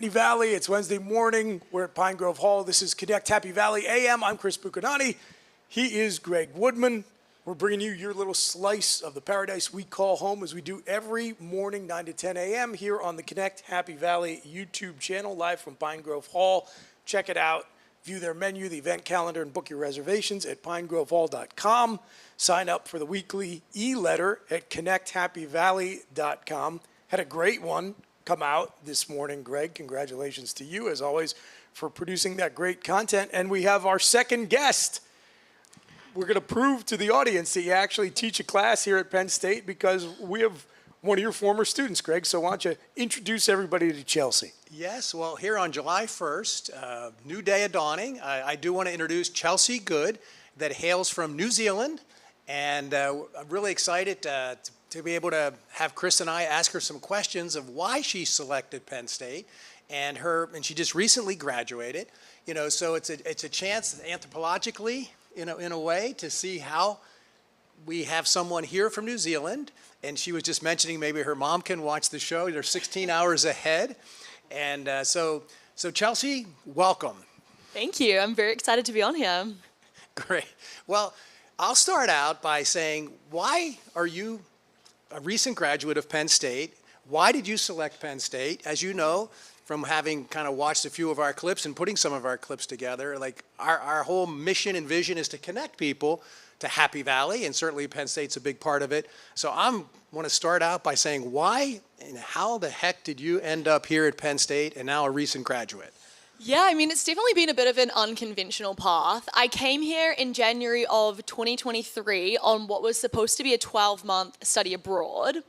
Happy Valley. It's Wednesday morning. We're at Pine Grove Hall. This is Connect Happy Valley A.M. I'm Chris Buchignani. He is Greg Woodman. We're bringing you your little slice of the paradise we call home, as we do every morning, 9 to 10 a.m. here on the Connect Happy Valley YouTube channel, live from Pine Grove Hall. Check it out. View their menu, the event calendar, and book your reservations at pinegrovehall.com. Sign up for the weekly e-letter at connecthappyvalley.com. Had a great one come out this morning, Greg. Congratulations to you, as always, for producing that great content. And we have our second guest. We're going to prove to the audience that you actually teach a class here at Penn State, because we have one of your former students, Greg. So why don't you introduce everybody to Chelsea? Yes, well, here on July 1st, new day of dawning, I do want to introduce Chelsea Good, that hails from New Zealand. And I'm really excited to be able to have Chris and I ask her some questions of why she selected Penn State, and she just recently graduated. You know, so it's a chance anthropologically, in a way, to see how we have someone here from New Zealand. And she was just mentioning maybe her mom can watch the show. They're 16 hours ahead. And so Chelsea, welcome. Thank you. I'm very excited to be on here. Great. Well, I'll start out by saying, why are you a recent graduate of Penn State? Why did you select Penn State? As you know, from having kind of watched a few of our clips and putting some of our clips together, like our whole mission and vision is to connect people to Happy Valley, and certainly Penn State's a big part of it. So I want to start out by saying, why and how the heck did you end up here at Penn State and now a recent graduate? Yeah, I mean, it's definitely been a bit of an unconventional path. I came here in January of 2023 on what was supposed to be a 12-month study abroad.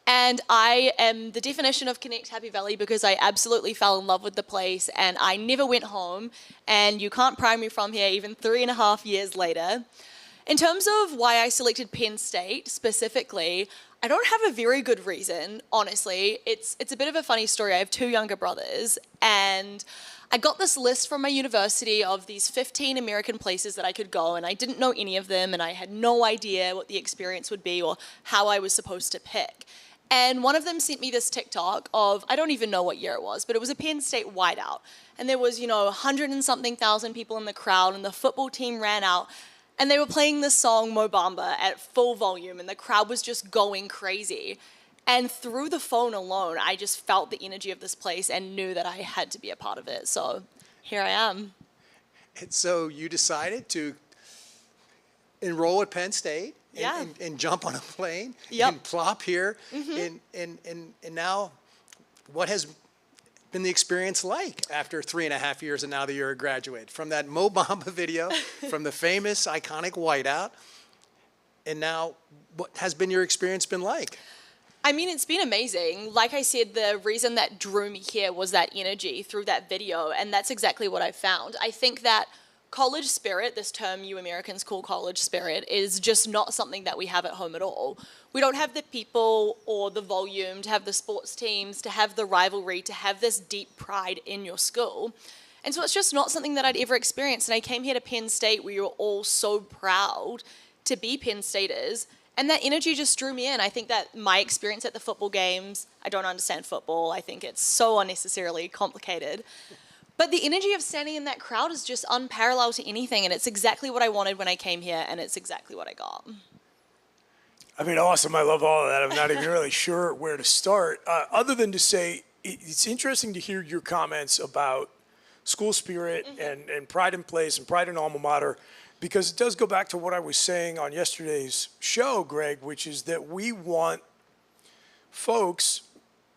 And I am the definition of Connect Happy Valley because I absolutely fell in love with the place and I never went home. And you can't pry me from here even 3.5 years later. In terms of why I selected Penn State specifically, I don't have a very good reason, honestly. It's a bit of a funny story. I have 2 younger brothers, and I got this list from my university of these 15 American places that I could go, and I didn't know any of them, and I had no idea what the experience would be or how I was supposed to pick. And one of them sent me this TikTok of, I don't even know what year it was, but it was a Penn State whiteout. And there was, 100 and something thousand people in the crowd, and the football team ran out, and they were playing this song, Mo Bamba, at full volume, and the crowd was just going crazy. And through the phone alone, I just felt the energy of this place and knew that I had to be a part of it. So here I am. And so you decided to enroll at Penn State and jump on a plane and plop here. And now, what has been the experience like after 3.5 years and now that you're a graduate? From that Mo Bamba video, from the famous, iconic whiteout, and now what has been your experience been like? I mean, it's been amazing. Like I said, the reason that drew me here was that energy through that video, and that's exactly what I found. I think that college spirit, this term you Americans call college spirit, is just not something that we have at home at all. We don't have the people or the volume to have the sports teams, to have the rivalry, to have this deep pride in your school. And so it's just not something that I'd ever experienced. And I came here to Penn State where you're all so proud to be Penn Staters. And that energy just drew me in. I think that my experience at the football games, I don't understand football. I think it's so unnecessarily complicated. But the energy of standing in that crowd is just unparalleled to anything. And it's exactly what I wanted when I came here, and it's exactly what I got. I mean, awesome. I love all of that. I'm not even really sure where to start, other than to say it's interesting to hear your comments about school spirit and pride in place and pride in alma mater, because it does go back to what I was saying on yesterday's show, Greg, which is that we want folks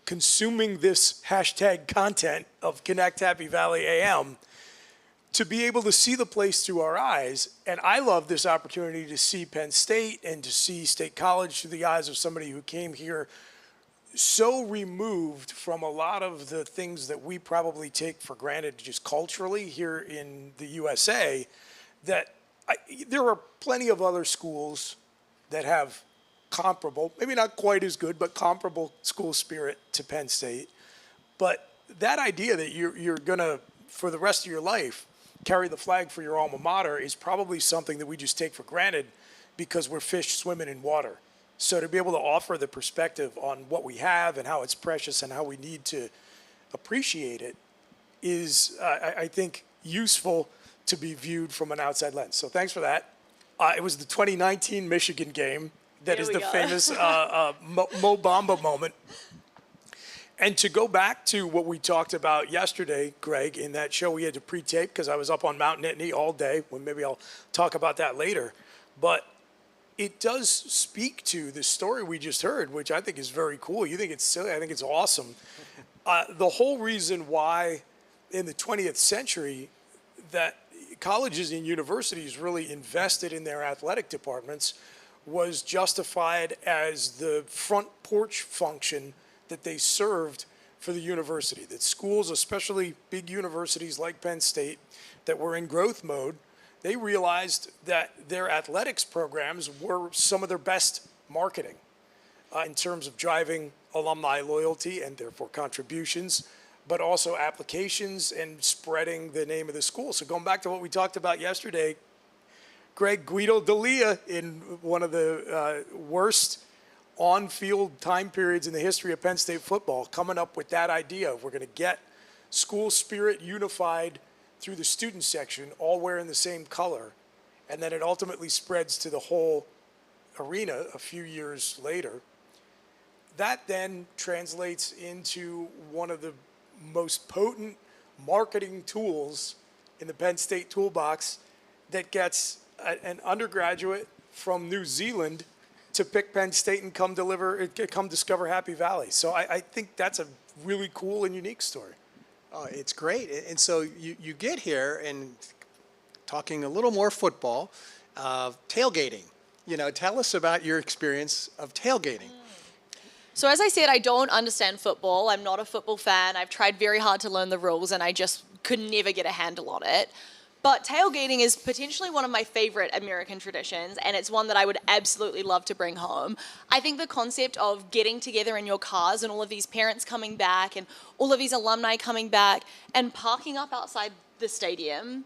consuming this hashtag content of Connect Happy Valley A.M. to be able to see the place through our eyes. And I love this opportunity to see Penn State and to see State College through the eyes of somebody who came here so removed from a lot of the things that we probably take for granted just culturally here in the USA, that there are plenty of other schools that have comparable, maybe not quite as good, but comparable school spirit to Penn State. But that idea that you're going to, for the rest of your life, carry the flag for your alma mater is probably something that we just take for granted because we're fish swimming in water. So to be able to offer the perspective on what we have and how it's precious and how we need to appreciate it is, I think, useful to be viewed from an outside lens. So thanks for that. It was the 2019 Michigan game that There is we the go. famous Mo Bamba moment. And to go back to what we talked about yesterday, Greg, in that show we had to pre-tape because I was up on Mount Nittany all day. Well, maybe I'll talk about that later. But it does speak to the story we just heard, which I think is very cool. You think it's silly. I think it's awesome. The whole reason why in the 20th century that colleges and universities really invested in their athletic departments was justified as the front porch function that they served for the university. That schools, especially big universities like Penn State, that were in growth mode, they realized that their athletics programs were some of their best marketing in terms of driving alumni loyalty and therefore contributions, but also applications and spreading the name of the school. So going back to what we talked about yesterday, Greg, Guido D'Elia, in one of the worst on-field time periods in the history of Penn State football, coming up with that idea of we're going to get school spirit unified through the student section, all wearing the same color, and then it ultimately spreads to the whole arena a few years later. That then translates into one of the most potent marketing tools in the Penn State toolbox that gets an undergraduate from New Zealand to pick Penn State and come discover Happy Valley. So I think that's a really cool and unique story. Oh, it's great. And so you get here and talking a little more football, tailgating. You know, tell us about your experience of tailgating. So as I said, I don't understand football. I'm not a football fan. I've tried very hard to learn the rules and I just could never get a handle on it. But tailgating is potentially one of my favorite American traditions, and it's one that I would absolutely love to bring home. I think the concept of getting together in your cars and all of these parents coming back and all of these alumni coming back and parking up outside the stadium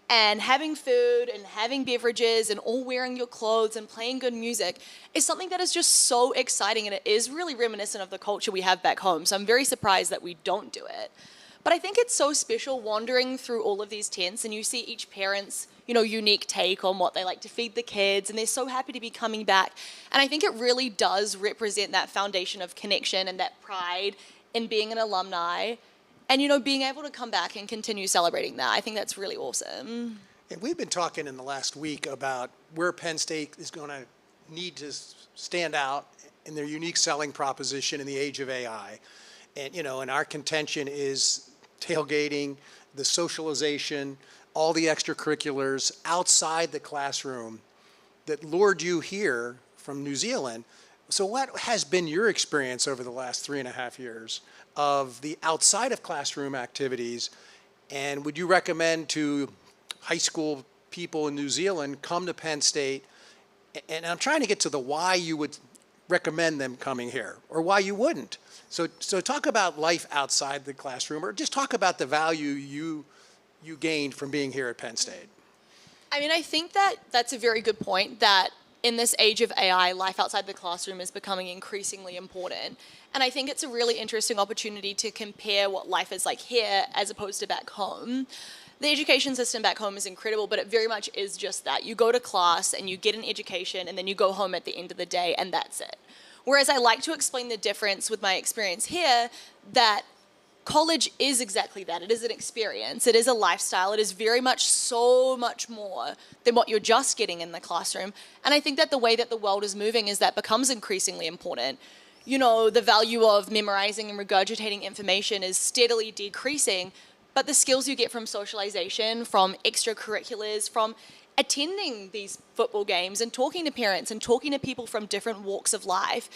and having food and having beverages and all wearing your clothes and playing good music is something that is just so exciting, and it is really reminiscent of the culture we have back home. So I'm very surprised that we don't do it. But I think it's so special wandering through all of these tents and you see each parent's, unique take on what they like to feed the kids, and they're so happy to be coming back. And I think it really does represent that foundation of connection and that pride in being an alumni and, being able to come back and continue celebrating that. I think that's really awesome. And we've been talking in the last week about where Penn State is going to need to stand out in their unique selling proposition in the age of AI. And, and our contention is tailgating, the socialization, all the extracurriculars outside the classroom that lured you here from New Zealand. So what has been your experience over the last 3.5 years of the outside of classroom activities? And would you recommend to high school people in New Zealand come to Penn State? And I'm trying to get to the why you would recommend them coming here or why you wouldn't. So talk about life outside the classroom, or just talk about the value you gained from being here at Penn State. I mean, I think that's a very good point, that in this age of AI, life outside the classroom is becoming increasingly important. And I think it's a really interesting opportunity to compare what life is like here as opposed to back home. The education system back home is incredible, but it very much is just that. You go to class and you get an education and then you go home at the end of the day and that's it. Whereas I like to explain the difference with my experience here, that college is exactly that. It is an experience. It is a lifestyle. It is very much so much more than what you're just getting in the classroom. And I think that the way that the world is moving is that becomes increasingly important. The value of memorizing and regurgitating information is steadily decreasing, but the skills you get from socialization, from extracurriculars, from attending these football games and talking to parents and talking to people from different walks of life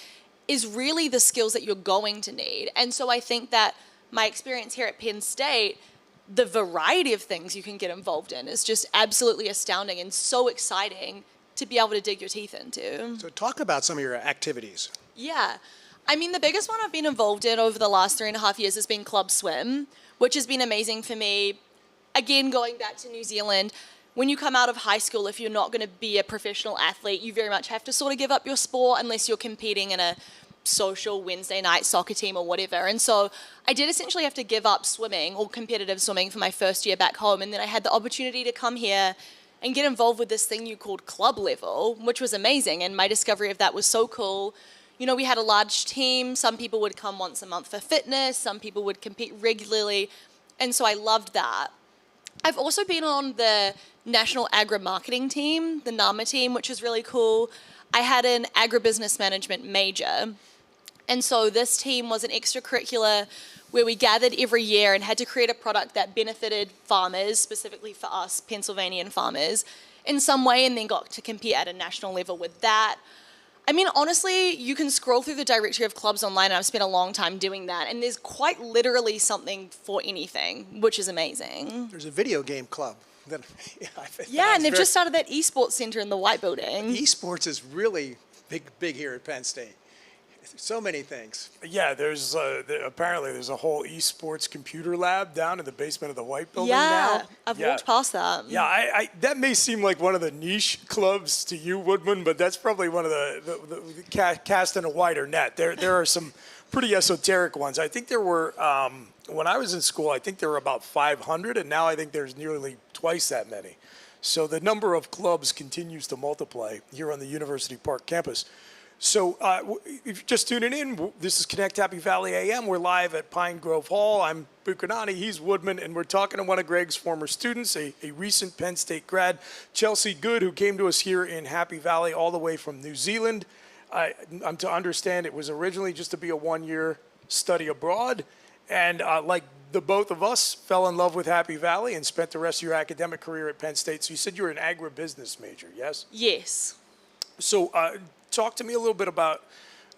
is really the skills that you're going to need. And so I think that my experience here at Penn State, the variety of things you can get involved in is just absolutely astounding and so exciting to be able to dig your teeth into. So talk about some of your activities. Yeah. I mean, the biggest one I've been involved in over the last 3.5 years has been Club Swim, which has been amazing for me. Again, going back to New Zealand, when you come out of high school, if you're not going to be a professional athlete, you very much have to sort of give up your sport unless you're competing in a social Wednesday night soccer team or whatever. And so I did essentially have to give up swimming or competitive swimming for my first year back home. And then I had the opportunity to come here and get involved with this thing you called club level, which was amazing. And my discovery of that was so cool. You know, we had a large team. Some people would come once a month for fitness. Some people would compete regularly. And so I loved that. I've also been on the National Agri-Marketing team, the NAMA team, which is really cool. I had an agribusiness management major. And so this team was an extracurricular where we gathered every year and had to create a product that benefited farmers, specifically for us, Pennsylvanian farmers, in some way, and then got to compete at a national level with that. I mean, honestly, you can scroll through the directory of clubs online, and I've spent a long time doing that, and there's quite literally something for anything, which is amazing. There's a video game club. Yeah, and they've just started that esports center in the White Building. Esports is really big here at Penn State. So many things. Yeah, apparently there's a whole esports computer lab down in the basement of the White Building Yeah, now. I've walked past that. Yeah, I that may seem like one of the niche clubs to you, Woodman, but that's probably one of the cast in a wider net. There are some pretty esoteric ones. I think there were, when I was in school, I think there were about 500, and now I think there's nearly twice that many. So the number of clubs continues to multiply here on the University Park campus. So if you're just tuning in, this is Connect Happy Valley A.M. We're live at Pine Grove Hall. I'm Buchignani, he's Woodman, and we're talking to one of Greg's former students, a recent Penn State grad, Chelsea Good, who came to us here in Happy Valley all the way from New Zealand. I'm to understand it was originally just to be a one-year study abroad, and like the both of us, fell in love with Happy Valley and spent the rest of your academic career at Penn State. So you said you were an agribusiness major, yes? Yes. So talk to me a little bit about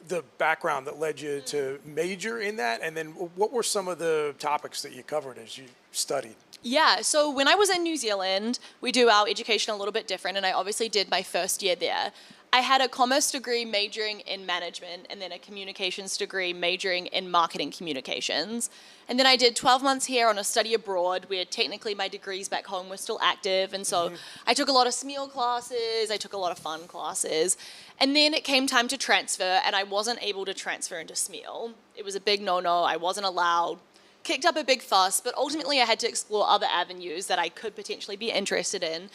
the background that led you to major in that, and then what were some of the topics that you covered as you studied? Yeah, so when I was in New Zealand, we do our education a little bit different, and I obviously did my first year there. I had a commerce degree majoring in management and then a communications degree majoring in marketing communications. And then I did 12 months here on a study abroad where technically my degrees back home were still active. And so I took a lot of SMEAL classes, I took a lot of fun classes. And then it came time to transfer, and I wasn't able to transfer into SMEAL. It was a big no-no, I wasn't allowed. Kicked up a big fuss, but ultimately I had to explore other avenues that I could potentially be interested in.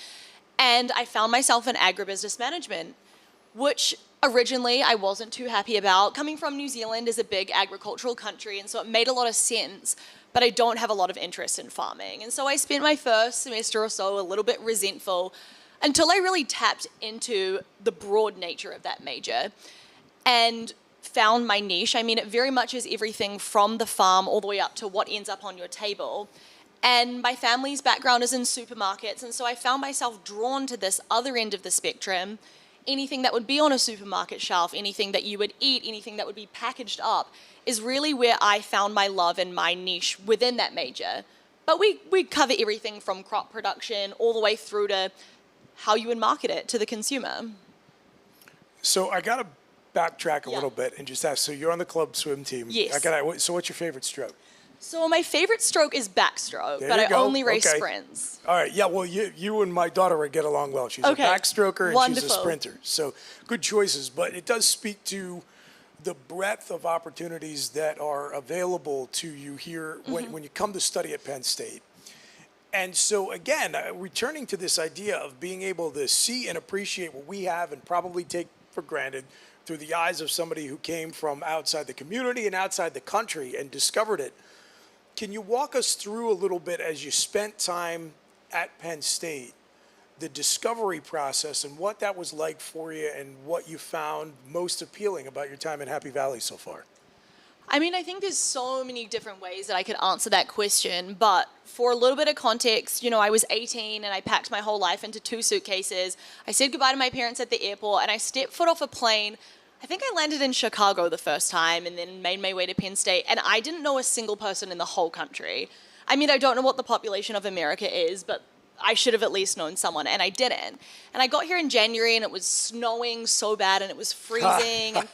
And I found myself in agribusiness management, which originally I wasn't too happy about. Coming from New Zealand is a big agricultural country, and so it made a lot of sense, but I don't have a lot of interest in farming. And so I spent my first semester or so a little bit resentful until I really tapped into the broad nature of that major and found my niche. I mean, it very much is everything from the farm all the way up to what ends up on your table. And my family's background is in supermarkets, and so I found myself drawn to this other end of the spectrum. Anything that would be on a supermarket shelf, anything that you would eat, anything that would be packaged up is really where I found my love and my niche within that major. But we cover everything from crop production all the way through to how you would market it to the consumer. So I got to backtrack a little bit and just ask, so you're on the club swim team. Yes. So what's your favorite stroke? So my favorite stroke is backstroke, There but you I go. only race Okay. sprints. All right, yeah, well, you and my daughter would get along well. She's Okay. a backstroker and she's a Wonderful. sprinter. So good choices, but it does speak to the breadth of opportunities that are available to you here when you come to study at Penn State. And so again, returning to this idea of being able to see and appreciate what we have and probably take for granted through the eyes of somebody who came from outside the community and outside the country and discovered it. Can you walk us through a little bit as you spent time at Penn State, the discovery process and what that was like for you and what you found most appealing about your time in Happy Valley so far? I mean, I think there's so many different ways that I could answer that question, but for a little bit of context, you know, I was 18 and I packed my whole life into 2 suitcases. I said goodbye to my parents at the airport and I stepped foot off a plane. I think I landed in Chicago the first time and then made my way to Penn State, and I didn't know a single person in the whole country. I mean, I don't know what the population of America is, but I should have at least known someone, and I didn't. And I got here in January, and it was snowing so bad, and it was freezing, and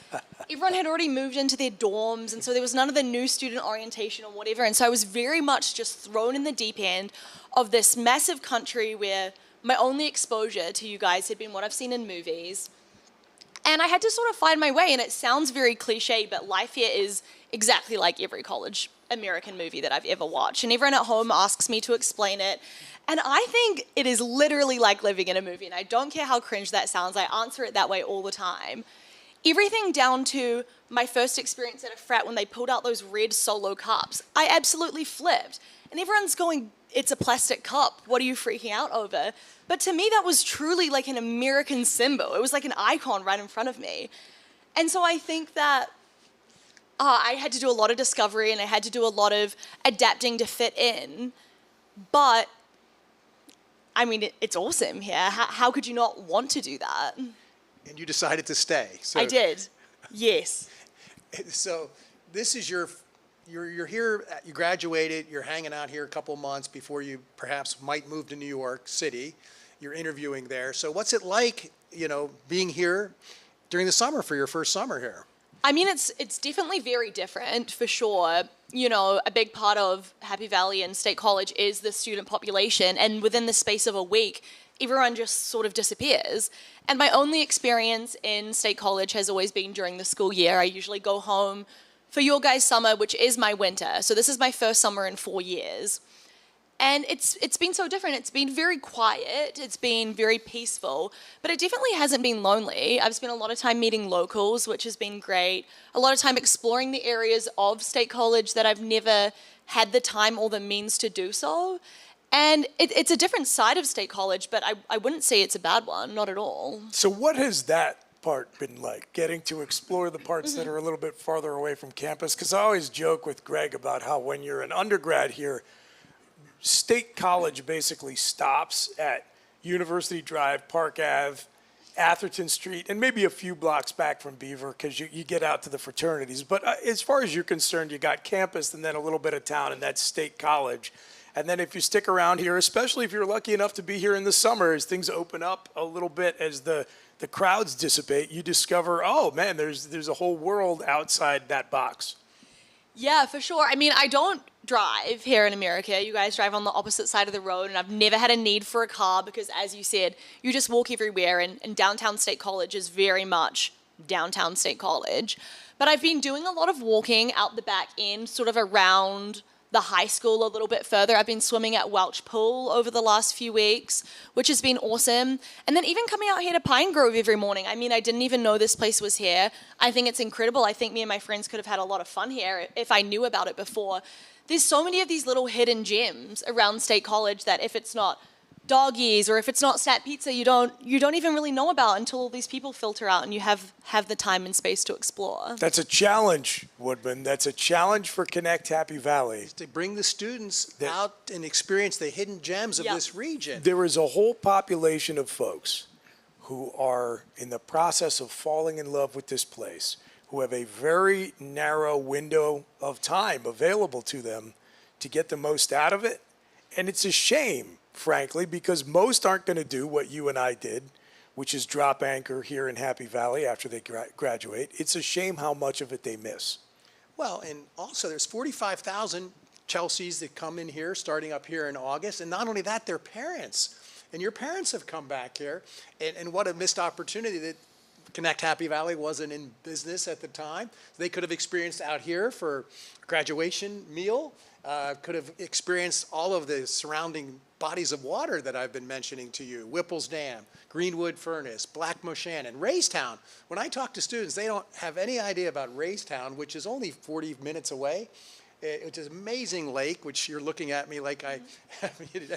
everyone had already moved into their dorms, and so there was none of the new student orientation or whatever, and so I was very much just thrown in the deep end of this massive country where my only exposure to you guys had been what I've seen in movies. And I had to sort of find my way, and it sounds very cliche, but life here is exactly like every college American movie that I've ever watched. And everyone at home asks me to explain it. And I think it is literally like living in a movie, and I don't care how cringe that sounds, I answer it that way all the time. Everything down to my first experience at a frat when they pulled out those red Solo cups. I absolutely flipped. And everyone's going, it's a plastic cup. What are you freaking out over? But to me, that was truly like an American symbol. It was like an icon right in front of me. And so I think that I had to do a lot of discovery and I had to do a lot of adapting to fit in. But, I mean, it's awesome here. How could you not want to do that? And you decided to stay. So, I did. Yes. So this is you're here, you graduated, you're hanging out here a couple months before you perhaps might move to New York City. You're interviewing there. So what's it like, being here during the summer for your first summer here? I mean, it's definitely very different for sure. A big part of Happy Valley and State College is the student population, and within the space of a week, everyone just sort of disappears. And my only experience in State College has always been during the school year. I usually go home for your guys' summer, which is my winter. So this is my first summer in 4 years. And it's been so different. It's been very quiet. It's been very peaceful. But it definitely hasn't been lonely. I've spent a lot of time meeting locals, which has been great. A lot of time exploring the areas of State College that I've never had the time or the means to do so. And it's a different side of State College, but I wouldn't say it's a bad one, not at all. So what has that part been like, getting to explore the parts that are a little bit farther away from campus? Because I always joke with Greg about how when you're an undergrad here, State College basically stops at University Drive, Park Ave, Atherton Street, and maybe a few blocks back from Beaver because you get out to the fraternities. But as far as you're concerned, you got campus and then a little bit of town, and that's State College. And then if you stick around here, especially if you're lucky enough to be here in the summer, as things open up a little bit, as the crowds dissipate, you discover, oh man, there's a whole world outside that box. Yeah, for sure. I mean, I don't drive here in America. You guys drive on the opposite side of the road, and I've never had a need for a car because, as you said, you just walk everywhere, and downtown State College is very much downtown State College. But I've been doing a lot of walking out the back end, sort of around the high school a little bit further. I've been swimming at Welch Pool over the last few weeks, which has been awesome. And then even coming out here to Pine Grove every morning. I mean, I didn't even know this place was here. I think it's incredible. I think me and my friends could have had a lot of fun here if I knew about it before. There's so many of these little hidden gems around State College that if it's not doggies or if it's not Stat Pizza, you don't even really know about until all these people filter out and you have the time and space to explore. That's a challenge, Woodman. That's a challenge for Connect Happy Valley. To bring the students out and experience the hidden gems of this region. There is a whole population of folks who are in the process of falling in love with this place, who have a very narrow window of time available to them to get the most out of it. And it's a shame, frankly, because most aren't going to do what you and I did, which is drop anchor here in Happy Valley after they graduate. It's a shame how much of it they miss. Well, and also there's 45,000 Chelseas that come in here starting up here in August. And not only that, their parents. And your parents have come back here. And what a missed opportunity that Connect Happy Valley wasn't in business at the time. They could have experienced out here for a graduation meal, could have experienced all of the surrounding bodies of water that I've been mentioning to you. Whipple's Dam, Greenwood Furnace, Black Moshannon, Raystown. When I talk to students, they don't have any idea about Raystown, which is only 40 minutes away. It's an amazing lake, which you're looking at me like I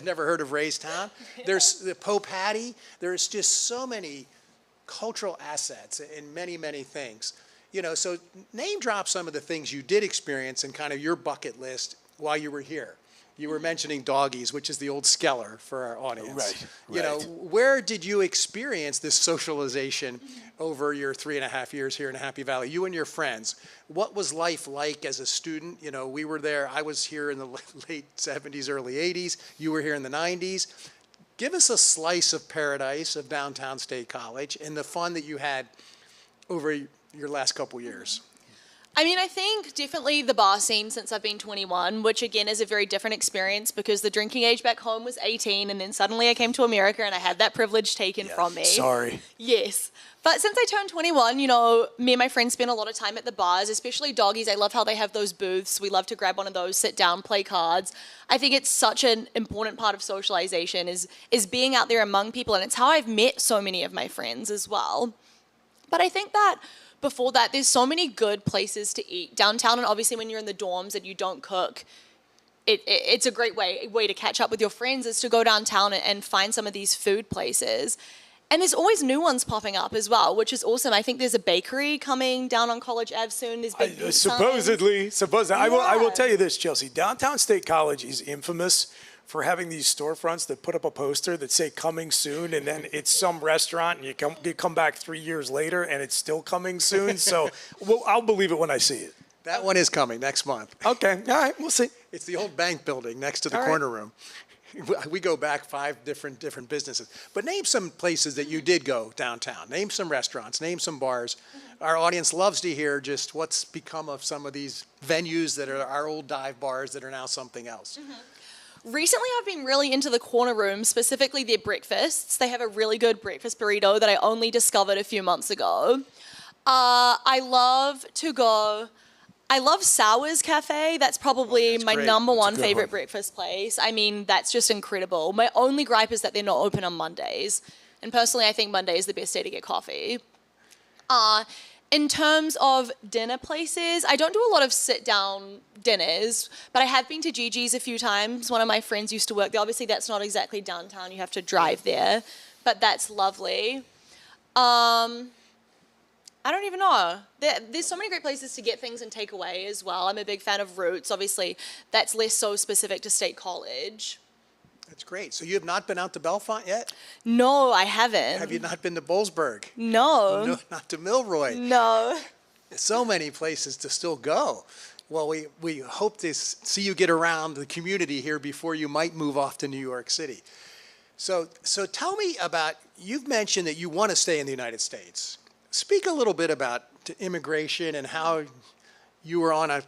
never heard of Raystown. There's the Pope Hattie. There's just so many cultural assets in many, many things. So name drop some of the things you did experience in kind of your bucket list while you were here. You were mentioning doggies, which is the old Skeller for our audience. Right. Where did you experience this socialization over your 3.5 years here in Happy Valley? You and your friends. What was life like as a student? We were there. I was here in the late 70s, early 80s. You were here in the 90s. Give us a slice of paradise of downtown State College and the fun that you had over your last couple years. I mean, I think definitely the bar scene since I've been 21, which again is a very different experience because the drinking age back home was 18 and then suddenly I came to America and I had that privilege taken from me. Sorry. Yes. But since I turned 21, you know, me and my friends spend a lot of time at the bars, especially doggies. I love how they have those booths. We love to grab one of those, sit down, play cards. I think it's such an important part of socialization is being out there among people, and it's how I've met so many of my friends as well. But I think that before that, there's so many good places to eat downtown, and obviously when you're in the dorms and you don't cook, it's a great way to catch up with your friends is to go downtown and find some of these food places. And there's always new ones popping up as well, which is awesome. I think there's a bakery coming down on College Ave soon. There's big beach Supposedly. Yeah. I will tell you this, Chelsea. Downtown State College is infamous for having these storefronts that put up a poster that say coming soon, and then it's some restaurant, and you come back 3 years later, and it's still coming soon. So I'll believe it when I see it. That one is coming next month. Okay, all right, we'll see. It's the old bank building next to the All right. corner room. We go back 5 different businesses. But name some places that you did go downtown. Name some restaurants. Name some bars. Our audience loves to hear just what's become of some of these venues that are our old dive bars that are now something else. Recently, I've been really into the corner room, specifically their breakfasts. They have a really good breakfast burrito that I only discovered a few months ago. I love Sour's Cafe. That's probably my great. number That's a one good favorite one. breakfast place. I mean, that's just incredible. My only gripe is that they're not open on Mondays. And personally, I think Monday is the best day to get coffee. In terms of dinner places, I don't do a lot of sit-down dinners, but I have been to Gigi's a few times. One of my friends used to work there. Obviously, that's not exactly downtown. You have to drive there, but that's lovely. I don't even know. There's so many great places to get things and take away as well. I'm a big fan of Roots. Obviously, that's less so specific to State College. That's great. So you have not been out to Bellefonte yet? No, I haven't. Have you not been to Bollesburg? No. No, not to Milroy. No. So many places to still go. Well, we hope to see you get around the community here before you might move off to New York City. So tell me about, you've mentioned that you want to stay in the United States. Speak a little bit about immigration and how you were on a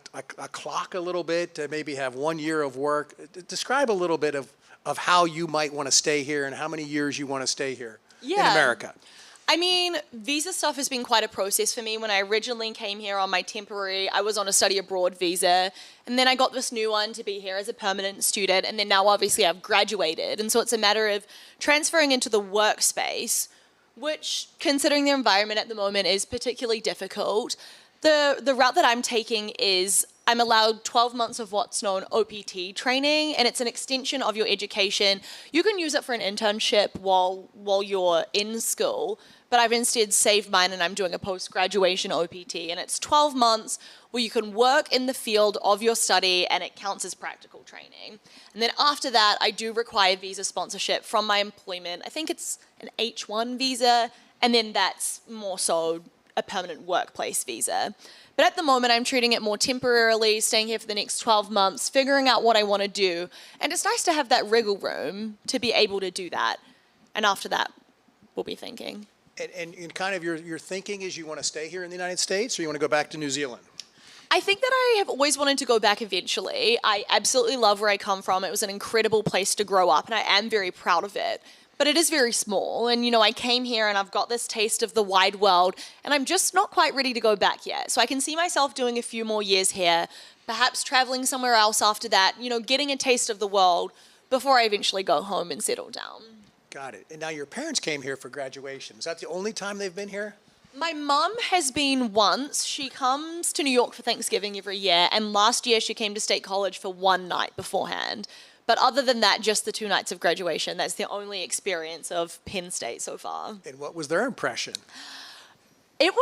clock a little bit to maybe have 1 year of work. Describe a little bit of how you might want to stay here and how many years you want to stay here in America. I mean, visa stuff has been quite a process for me. When I originally came here on my temporary, I was on a study abroad visa. And then I got this new one to be here as a permanent student. And then now obviously I've graduated. And so it's a matter of transferring into the workspace, which, considering the environment at the moment, is particularly difficult. The route that I'm taking is I'm allowed 12 months of what's known OPT training, and it's an extension of your education. You can use it for an internship while you're in school, but I've instead saved mine and I'm doing a post-graduation OPT, and it's 12 months where you can work in the field of your study and it counts as practical training. And then after that, I do require visa sponsorship from my employment. I think it's an H1 visa, and then that's more so a permanent workplace visa. But at the moment, I'm treating it more temporarily, staying here for the next 12 months, figuring out what I want to do. And it's nice to have that wriggle room to be able to do that. And after that, we'll be thinking. And kind of your thinking is you want to stay here in the United States or you want to go back to New Zealand? I think that I have always wanted to go back eventually. I absolutely love where I come from. It was an incredible place to grow up, and I am very proud of it. But it is very small, and I came here and I've got this taste of the wide world, and I'm just not quite ready to go back yet. So I can see myself doing a few more years here, perhaps traveling somewhere else after that, getting a taste of the world before I eventually go home and settle down. Got it. And now your parents came here for graduation. Is that the only time they've been here? My mum has been once. She comes to New York for Thanksgiving every year, and last year she came to State College for one night beforehand. But other than that, just the 2 nights of graduation. That's the only experience of Penn State so far. And what was their impression? It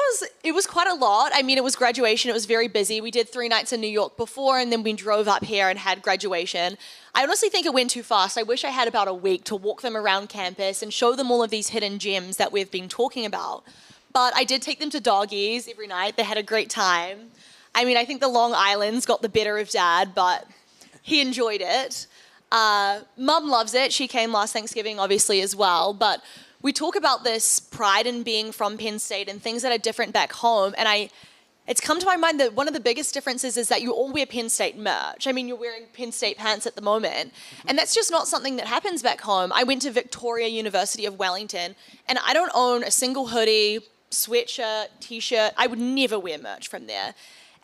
was quite a lot. I mean, it was graduation. It was very busy. We did 3 nights in New York before, and then we drove up here and had graduation. I honestly think it went too fast. I wish I had about a week to walk them around campus and show them all of these hidden gems that we've been talking about. But I did take them to doggies every night. They had a great time. I mean, I think the Long Island's got the better of Dad, but he enjoyed it. Mum loves it. She came last Thanksgiving, obviously, as well. But we talk about this pride in being from Penn State and things that are different back home. And It's come to my mind that one of the biggest differences is that you all wear Penn State merch. I mean, you're wearing Penn State pants at the moment, and that's just not something that happens back home. I went to Victoria University of Wellington, and I don't own a single hoodie, sweatshirt, t-shirt. I would never wear merch from there.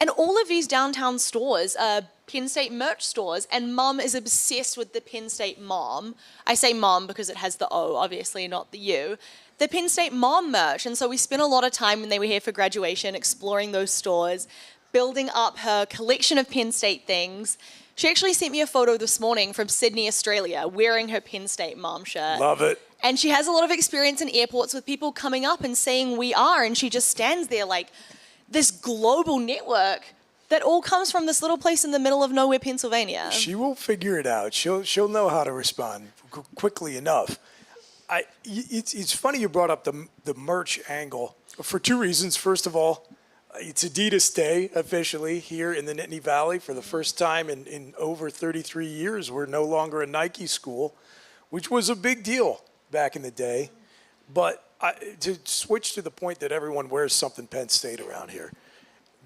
And all of these downtown stores are Penn State merch stores, and Mum is obsessed with the Penn State Mom. I say Mom because it has the O, obviously, not the U. The Penn State Mom merch, and so we spent a lot of time when they were here for graduation exploring those stores, building up her collection of Penn State things. She actually sent me a photo this morning from Sydney, Australia, wearing her Penn State Mom shirt. Love it. And she has a lot of experience in airports with people coming up and saying we are, and she just stands there like this global network that all comes from this little place in the middle of nowhere, Pennsylvania. She will figure it out. She'll know how to respond quickly enough. It's funny you brought up the merch angle for two reasons. First of all, it's Adidas Day officially here in the Nittany Valley for the first time in over 33 years. We're no longer a Nike school, which was a big deal back in the day. But to switch to the point that everyone wears something Penn State around here,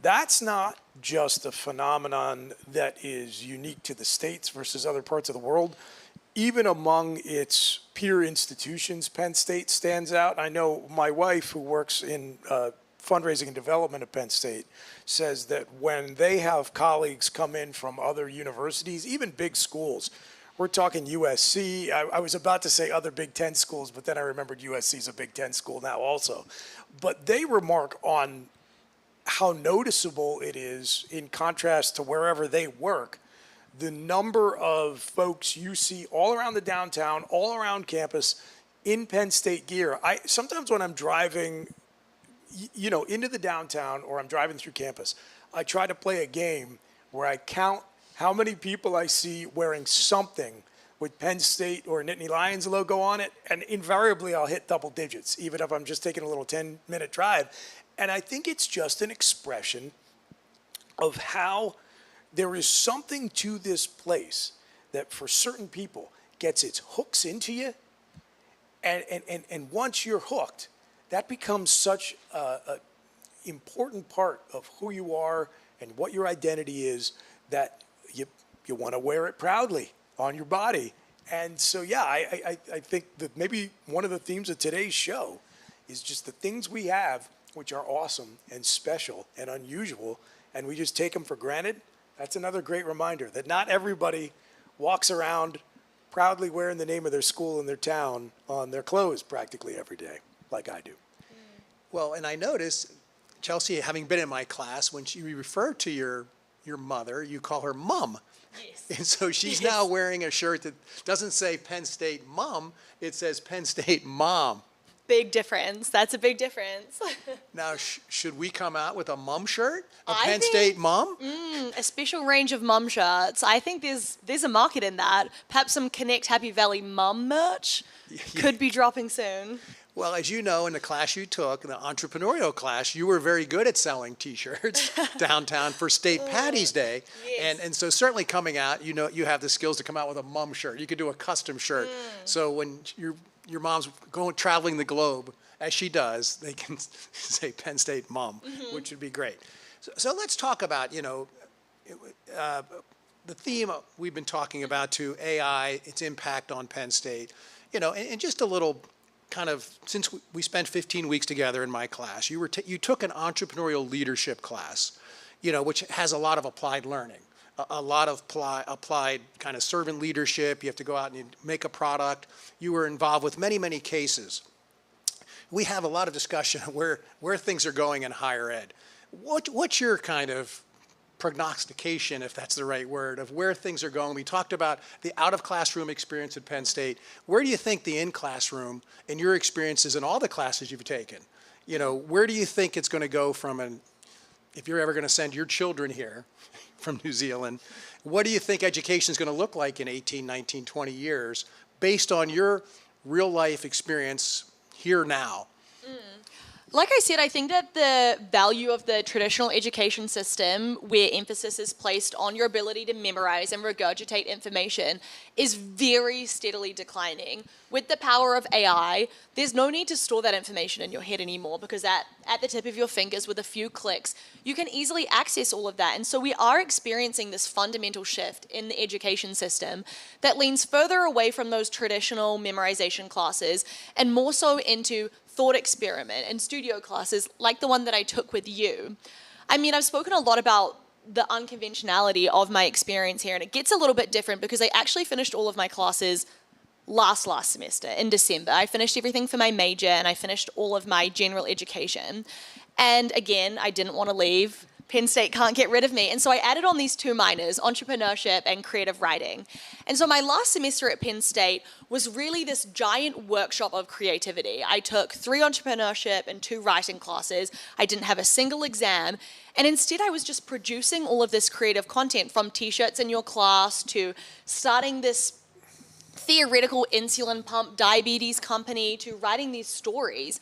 that's not just a phenomenon that is unique to the States versus other parts of the world. Even among its peer institutions, Penn State stands out. I know my wife, who works in fundraising and development at Penn State, says that when they have colleagues come in from other universities, even big schools, we're talking USC. I was about to say other Big Ten schools, but then I remembered USC is a Big Ten school now also. But they remark on how noticeable it is in contrast to wherever they work, the number of folks you see all around the downtown, all around campus in Penn State gear. Sometimes when I'm driving, into the downtown or I'm driving through campus, I try to play a game where I count how many people I see wearing something with Penn State or Nittany Lions logo on it, and invariably I'll hit double digits, even if I'm just taking a little 10-minute drive. And I think it's just an expression of how there is something to this place that for certain people gets its hooks into you. And once you're hooked, that becomes such an important part of who you are and what your identity is that you want to wear it proudly on your body. And so, yeah, I think that maybe one of the themes of today's show is just the things we have, which are awesome and special and unusual, and we just take them for granted. That's another great reminder that not everybody walks around proudly wearing the name of their school and their town on their clothes practically every day, like I do. Well, and I noticed, Chelsea, having been in my class, when you refer to your mother, you call her Mum. Yes. And so she's now wearing a shirt that doesn't say Penn State Mum, it says Penn State Mom. Big difference. That's a big difference. Now, should we come out with a Mum shirt? A I Penn think- State Mum? A special range of mum shirts. I think there's a market in that. Perhaps some Connect Happy Valley mum merch could be dropping soon. Well, as you know, in the class you took, in the entrepreneurial class, you were very good at selling T-shirts downtown for State Patty's Day. Yes. And so certainly coming out, you have the skills to come out with a Mum shirt. You could do a custom shirt. So when your mom's traveling the globe, as she does, they can say Penn State Mom, which would be great. So let's talk about, the theme we've been talking about to AI, its impact on Penn State, and just a little kind of, since we spent 15 weeks together in my class, you took an entrepreneurial leadership class, which has a lot of applied learning. A lot of applied kind of servant leadership. You have to go out and make a product. You were involved with many, many cases. We have a lot of discussion where things are going in higher ed. What's your kind of prognostication, if that's the right word, of where things are going? We talked about the out-of-classroom experience at Penn State. Where do you think the in-classroom, and your experiences in all the classes you've taken, where do you think it's going to go from, if you're ever going to send your children here from New Zealand, what do you think education is going to look like in 18, 19, 20 years based on your real-life experience here now? Like I said, I think that the value of the traditional education system, where emphasis is placed on your ability to memorize and regurgitate information, is very steadily declining. With the power of AI, there's no need to store that information in your head anymore, because at the tip of your fingers, with a few clicks, you can easily access all of that. And so we are experiencing this fundamental shift in the education system that leans further away from those traditional memorization classes and more so into thought experiment and studio classes like the one that I took with you. I mean, I've spoken a lot about the unconventionality of my experience here, and it gets a little bit different because I actually finished all of my classes last semester in December. I finished everything for my major and I finished all of my general education. And again, I didn't want to leave. Penn State can't get rid of me. And so I added on these two minors, entrepreneurship and creative writing. And so my last semester at Penn State was really this giant workshop of creativity. I took 3 entrepreneurship and 2 writing classes. I didn't have a single exam. And instead I was just producing all of this creative content, from t-shirts in your class to starting this theoretical insulin pump diabetes company to writing these stories.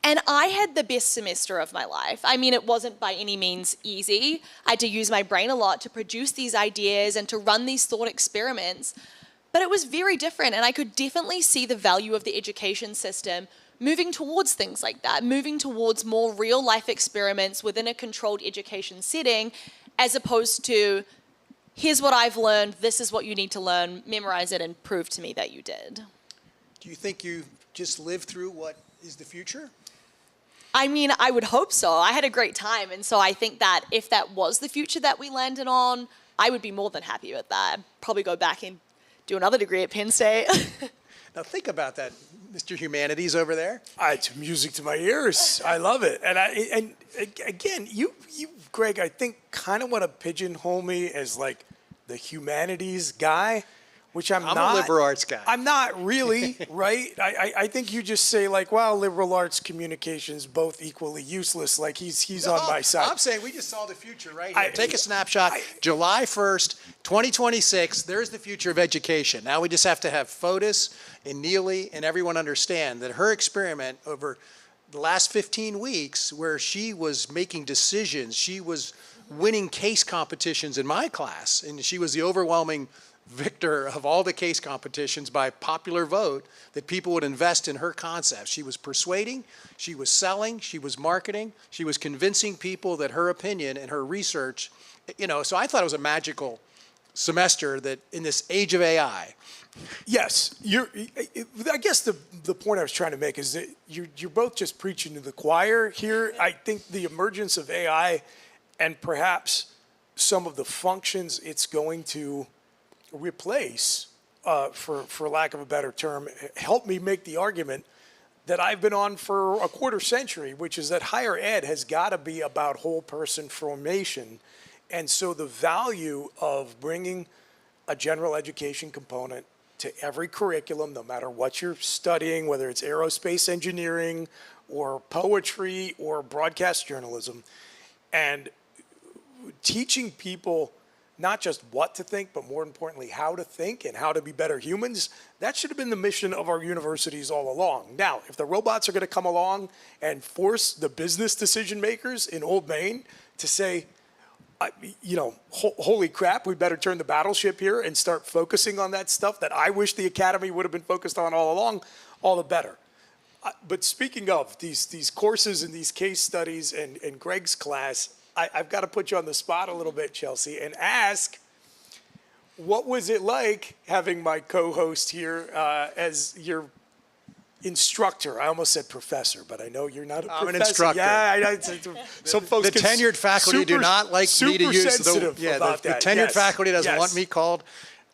And I had the best semester of my life. I mean, it wasn't by any means easy. I had to use my brain a lot to produce these ideas and to run these thought experiments. But it was very different, and I could definitely see the value of the education system moving towards things like that, moving towards more real life experiments within a controlled education setting, as opposed to, here's what I've learned, this is what you need to learn, memorize it and prove to me that you did. Do you think you just lived through what is the future? I mean, I would hope so. I had a great time, and so I think that if that was the future that we landed on, I would be more than happy with that. I'd probably go back and do another degree at Penn State. Now think about that, Mr. Humanities over there. It's music to my ears. I love it. And again, you, Greg, I think kind of want to pigeonhole me as like the humanities guy, which I'm not. I'm a liberal arts guy. I'm not really, right? I think you just say like, well, liberal arts communications both equally useless. Like he's on my side. I'm saying we just saw the future right here. Take a snapshot. July 1st, 2026, there's the future of education. Now we just have to have Fotis and Neely and everyone understand that her experiment over the last 15 weeks, where she was making decisions, she was winning case competitions in my class, and she was the overwhelming victor of all the case competitions by popular vote, that people would invest in her concepts. She was persuading, she was selling, she was marketing, she was convincing people that her opinion and her research, so I thought it was a magical semester that in this age of AI. Yes, I guess the point I was trying to make is that you're both just preaching to the choir here. I think the emergence of AI and perhaps some of the functions it's going to replace, for lack of a better term, help me make the argument that I've been on for a quarter century, which is that higher ed has got to be about whole person formation. And so the value of bringing a general education component to every curriculum, no matter what you're studying, whether it's aerospace engineering or poetry or broadcast journalism, and teaching people not just what to think, but more importantly, how to think and how to be better humans. That should have been the mission of our universities all along. Now, if the robots are going to come along and force the business decision makers in Old Main to say, holy crap, we better turn the battleship here and start focusing on that stuff that I wish the academy would have been focused on all along, all the better. But speaking of these courses and these case studies and Greg's class, I've got to put you on the spot a little bit, Chelsea, and ask, what was it like having my co-host here as your instructor? I almost said professor, but I know you're not a professor. I'm an instructor. Yeah, some folks. The tenured faculty do not like me to use the tenured faculty doesn't want me called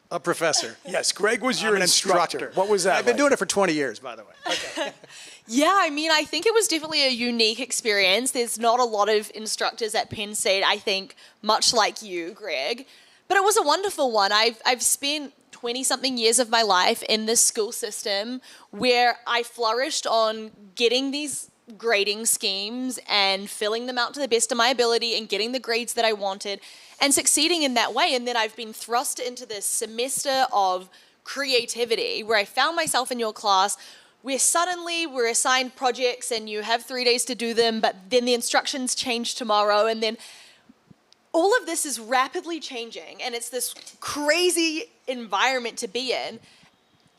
a professor. Yes, Greg was your I'm an instructor. What was that? I've been doing it for 20 years, by the way. Okay. Yeah, I mean, I think it was definitely a unique experience. There's not a lot of instructors at Penn State, I think, much like you, Greg. But it was a wonderful one. I've spent 20-something years of my life in this school system where I flourished on getting these grading schemes and filling them out to the best of my ability and getting the grades that I wanted and succeeding in that way. And then I've been thrust into this semester of creativity where I found myself in your class where suddenly we're assigned projects and you have 3 days to do them, but then the instructions change tomorrow, and then all of this is rapidly changing, and it's this crazy environment to be in.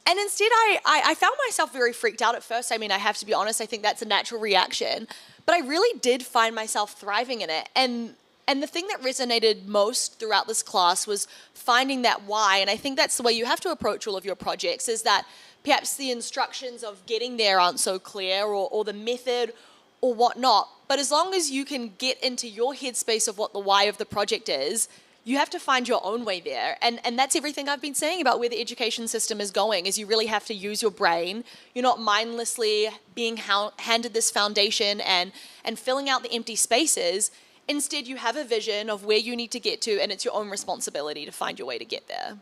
And instead, I found myself very freaked out at first. I mean, I have to be honest, I think that's a natural reaction. But I really did find myself thriving in it. And the thing that resonated most throughout this class was finding that why. And I think that's the way you have to approach all of your projects, is that perhaps the instructions of getting there aren't so clear, or the method or whatnot. But as long as you can get into your headspace of what the why of the project is, you have to find your own way there. And that's everything I've been saying about where the education system is going, is you really have to use your brain. You're not mindlessly being handed this foundation and filling out the empty spaces. Instead, you have a vision of where you need to get to, and it's your own responsibility to find your way to get there.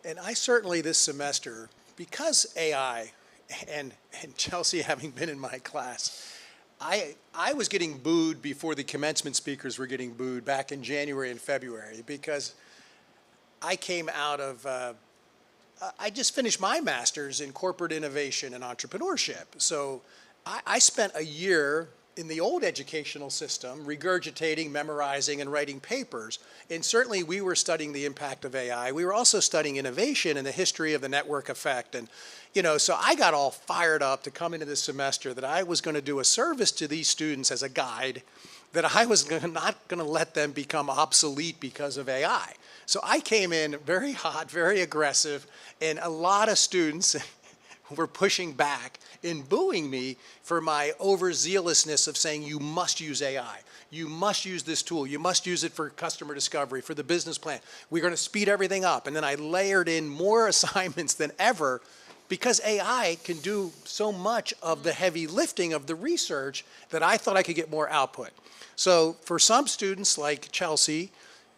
And I certainly this semester, because AI and Chelsea having been in my class, I was getting booed before the commencement speakers were getting booed back in January and February, because I came out of, I just finished my master's in corporate innovation and entrepreneurship. So I spent a year in the old educational system regurgitating, memorizing, and writing papers. And certainly we were studying the impact of AI. We were also studying innovation and the history of the network effect. And, so I got all fired up to come into this semester that I was going to do a service to these students as a guide, that I was not going to let them become obsolete because of AI. So I came in very hot, very aggressive, and a lot of students were pushing back and booing me for my overzealousness of saying, you must use AI. You must use this tool. You must use it for customer discovery, for the business plan. We're going to speed everything up. And then I layered in more assignments than ever, because AI can do so much of the heavy lifting of the research that I thought I could get more output. So for some students like Chelsea,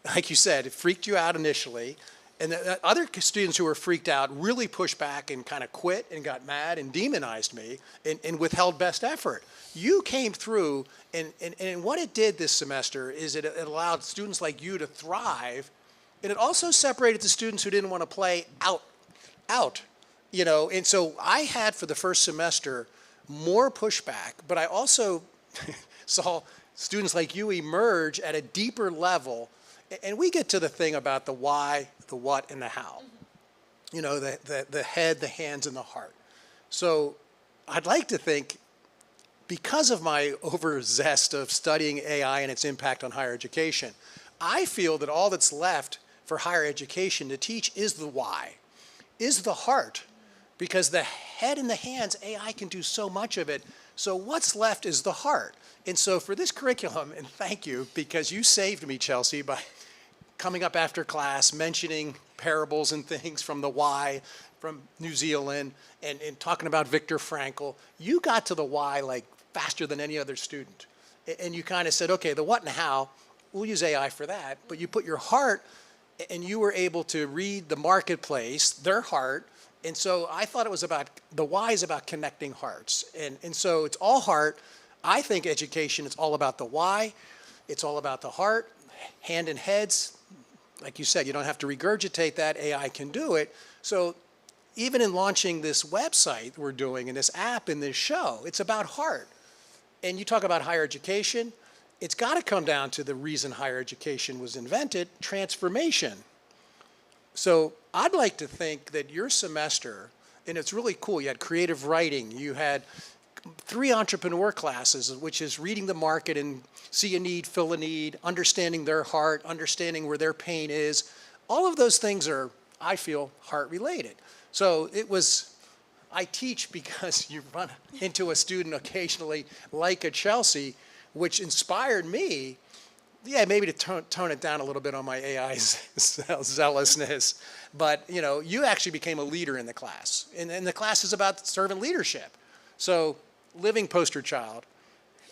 like you said, it freaked you out initially. And the other students who were freaked out really pushed back and kind of quit and got mad and demonized me and withheld best effort. You came through, and what it did this semester is it allowed students like you to thrive, and it also separated the students who didn't want to play out. And so I had, for the first semester, more pushback, but I also saw students like you emerge at a deeper level. And we get to the thing about the why, the what, and the how. The head, the hands, and the heart. So I'd like to think, because of my overzest of studying AI and its impact on higher education, I feel that all that's left for higher education to teach is the why, is the heart. Because the head and the hands, AI can do so much of it. So what's left is the heart. And so for this curriculum, and thank you, because you saved me, Chelsea, by coming up after class, mentioning parables and things from the why, from New Zealand, and talking about Viktor Frankl. You got to the why like faster than any other student. And you kind of said, okay, the what and how, we'll use AI for that. But you put your heart, and you were able to read the marketplace, their heart. And so I thought it was about, the why is about connecting hearts. And so it's all heart. I think education, it's all about the why. It's all about the heart, hand and heads. Like you said, you don't have to regurgitate that. AI can do it. So even in launching this website we're doing and this app and this show, it's about heart. And you talk about higher education, it's got to come down to the reason higher education was invented, transformation. So I'd like to think that your semester, and it's really cool, you had creative writing, you had 3 entrepreneur classes, which is reading the market and see a need, fill a need, understanding their heart, understanding where their pain is. All of those things are, I feel, heart related. So it was, I teach because you run into a student occasionally like a Chelsea, which inspired me, maybe to tone it down a little bit on my AI zealousness. But, you actually became a leader in the class. And the class is about servant leadership. So living poster child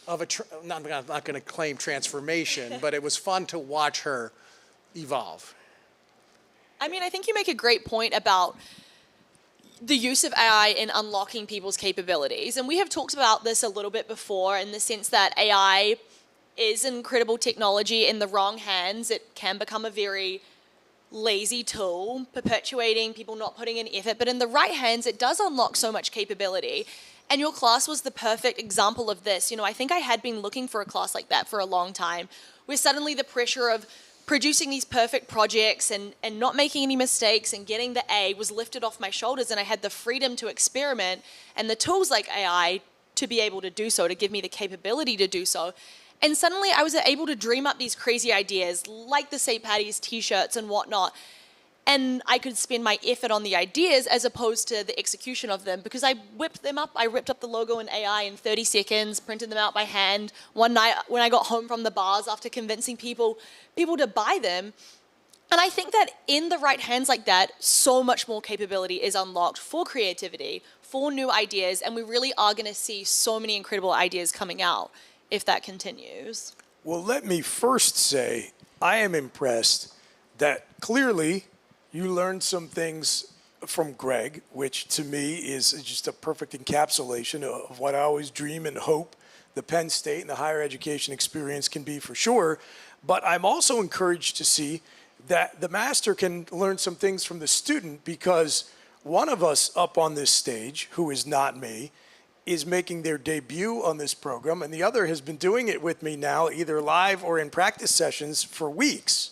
of I'm not going to claim transformation, but it was fun to watch her evolve. I mean, I think you make a great point about the use of AI in unlocking people's capabilities. And we have talked about this a little bit before, in the sense that AI is incredible technology. In the wrong hands, it can become a very lazy tool, perpetuating people not putting in effort, but in the right hands, it does unlock so much capability. And your class was the perfect example of this. You know, I think I had been looking for a class like that for a long time, where suddenly the pressure of producing these perfect projects and not making any mistakes and getting the A was lifted off my shoulders, and I had the freedom to experiment and the tools like AI to be able to do so, to give me the capability to do so. And suddenly I was able to dream up these crazy ideas like the St. Patty's t-shirts and whatnot. And I could spend my effort on the ideas as opposed to the execution of them, because I whipped them up. I ripped up the logo in AI in 30 seconds, printed them out by hand. One night when I got home from the bars after convincing people to buy them. And I think that in the right hands like that, so much more capability is unlocked for creativity, for new ideas, and we really are going to see so many incredible ideas coming out if that continues. Well, let me first say I am impressed that clearly you learned some things from Greg, which to me is just a perfect encapsulation of what I always dream and hope the Penn State and the higher education experience can be, for sure. But I'm also encouraged to see that the master can learn some things from the student, because one of us up on this stage, who is not me, is making their debut on this program, and the other has been doing it with me now, either live or in practice sessions, for weeks.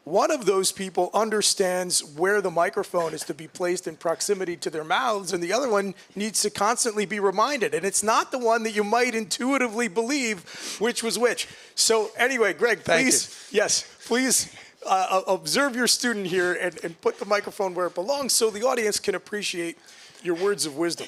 One of those people understands where the microphone is to be placed in proximity to their mouths, and the other one needs to constantly be reminded. And it's not the one that you might intuitively believe which was which. So anyway, Greg, please observe your student here and put the microphone where it belongs so the audience can appreciate your words of wisdom.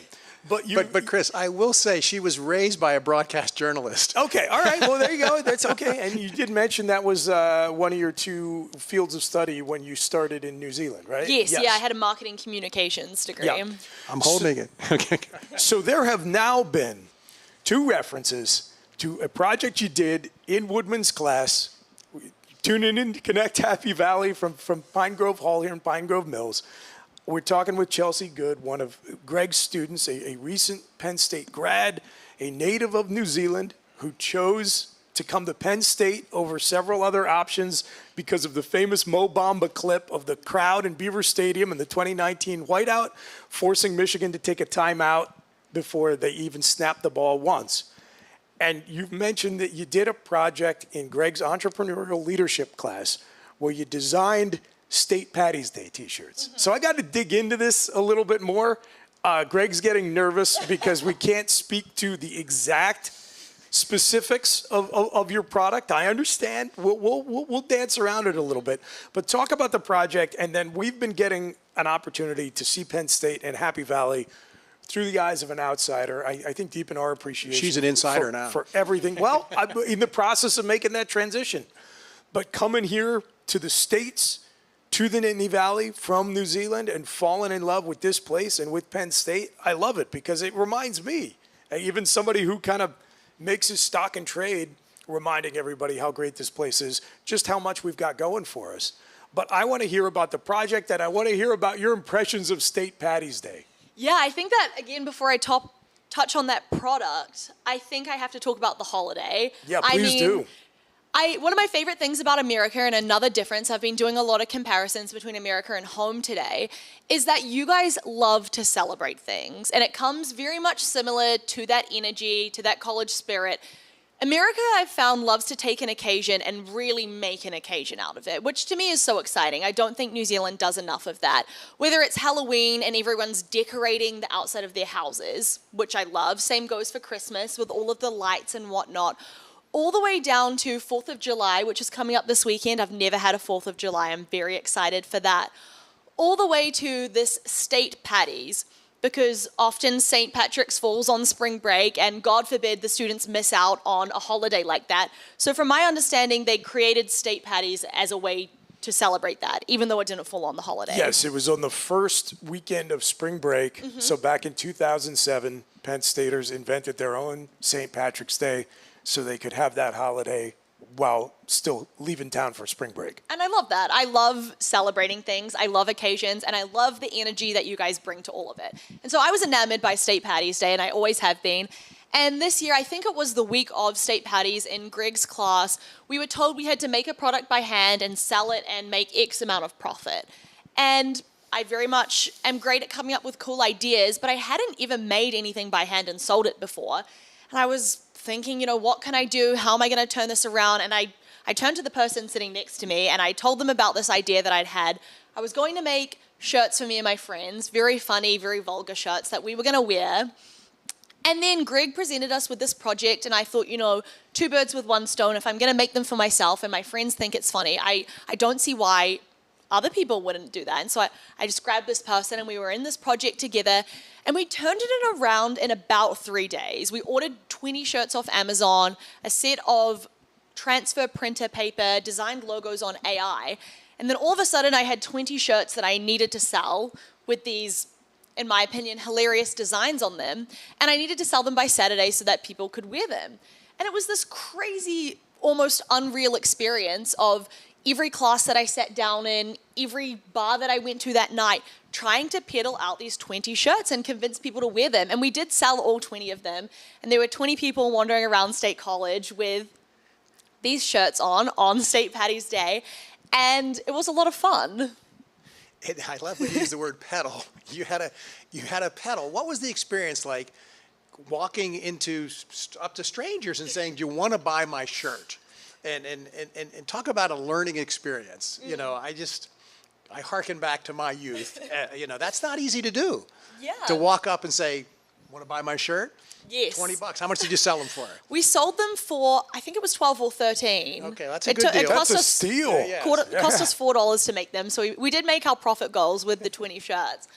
But Chris, I will say she was raised by a broadcast journalist. Okay, all right. Well, there you go. That's okay. And you did mention that was one of your two fields of study when you started in New Zealand, right? Yes. Yeah, I had a marketing communications degree. Yeah. I'm holding it. Okay. So there have now been two references to a project you did in Woodman's class. Tune in to Connect Happy Valley from Pine Grove Hall here in Pine Grove Mills. We're talking with Chelsea Good, one of Greg's students, a recent Penn State grad, a native of New Zealand who chose to come to Penn State over several other options because of the famous Mo Bamba clip of the crowd in Beaver Stadium in the 2019 whiteout, forcing Michigan to take a timeout before they even snapped the ball once. And you've mentioned that you did a project in Greg's entrepreneurial leadership class where you designed State Patty's Day t-shirts. So I got to dig into this a little bit more. Greg's getting nervous because we can't speak to the exact specifics of your product. I understand. We'll dance around it a little bit. But talk about the project, and then we've been getting an opportunity to see Penn State and Happy Valley through the eyes of an outsider. I think deep in our appreciation. She's an insider now. For everything. Well, I'm in the process of making that transition. But coming here to the States, to the Nittany Valley from New Zealand, and falling in love with this place and with Penn State, I love it because it reminds me, even somebody who kind of makes his stock and trade, reminding everybody how great this place is, just how much we've got going for us. But I want to hear about the project, and I want to hear about your impressions of State Patty's Day. Yeah, I think that, again, before I touch on that product, I think I have to talk about the holiday. Yeah, please do. One of my favorite things about America, and another difference, I've been doing a lot of comparisons between America and home today, is that you guys love to celebrate things. And it comes very much similar to that energy, to that college spirit. America, I've found, loves to take an occasion and really make an occasion out of it, which to me is so exciting. I don't think New Zealand does enough of that. Whether it's Halloween and everyone's decorating the outside of their houses, which I love. Same goes for Christmas with all of the lights and whatnot. All the way down to 4th of July, which is coming up this weekend. I've never had a 4th of July. I'm very excited for that. All the way to this State Patties, because often St. Patrick's falls on spring break, and God forbid the students miss out on a holiday like that. So from my understanding, they created State Patties as a way to celebrate that, even though it didn't fall on the holiday. Yes, it was on the first weekend of spring break. So back in 2007, Penn Staters invented their own St. Patrick's Day, so they could have that holiday while still leaving town for spring break. And I love that. I love celebrating things. I love occasions, and I love the energy that you guys bring to all of it. And so I was enamored by State Patty's Day, and I always have been. And this year, I think it was the week of state patties in Greg's class, we were told we had to make a product by hand and sell it and make X amount of profit. And I very much am great at coming up with cool ideas, but I hadn't even made anything by hand and sold it before. And I was thinking, what can I do? How am I going to turn this around? And I turned to the person sitting next to me and I told them about this idea that I'd had. I was going to make shirts for me and my friends, very funny, very vulgar shirts that we were going to wear. And then Greg presented us with this project, and I thought, two birds with one stone. If I'm going to make them for myself and my friends think it's funny, I don't see why other people wouldn't do that. And so I just grabbed this person, and we were in this project together, and we turned it around in about 3 days. We ordered 20 shirts off Amazon, a set of transfer printer paper, designed logos on AI, and then all of a sudden I had 20 shirts that I needed to sell with these, in my opinion, hilarious designs on them, and I needed to sell them by Saturday so that people could wear them. And it was this crazy, almost unreal experience of every class that I sat down in, every bar that I went to that night, trying to peddle out these 20 shirts and convince people to wear them. And we did sell all 20 of them, and there were 20 people wandering around State College with these shirts on State Patties Day, and it was a lot of fun. I love when you use the word pedal. You had a pedal. What was the experience like walking up to strangers and saying, "Do you want to buy my shirt?" And talk about a learning experience. I hearken back to my youth. That's not easy to do. Yeah. To walk up and say, "Want to buy my shirt?" Yes. $20. How much did you sell them for? We sold them for, I think it was 12 or 13. Okay, that's a good deal. It cost That's a us, steal. cost us $4 to make them, so we did make our profit goals with the 20 shirts.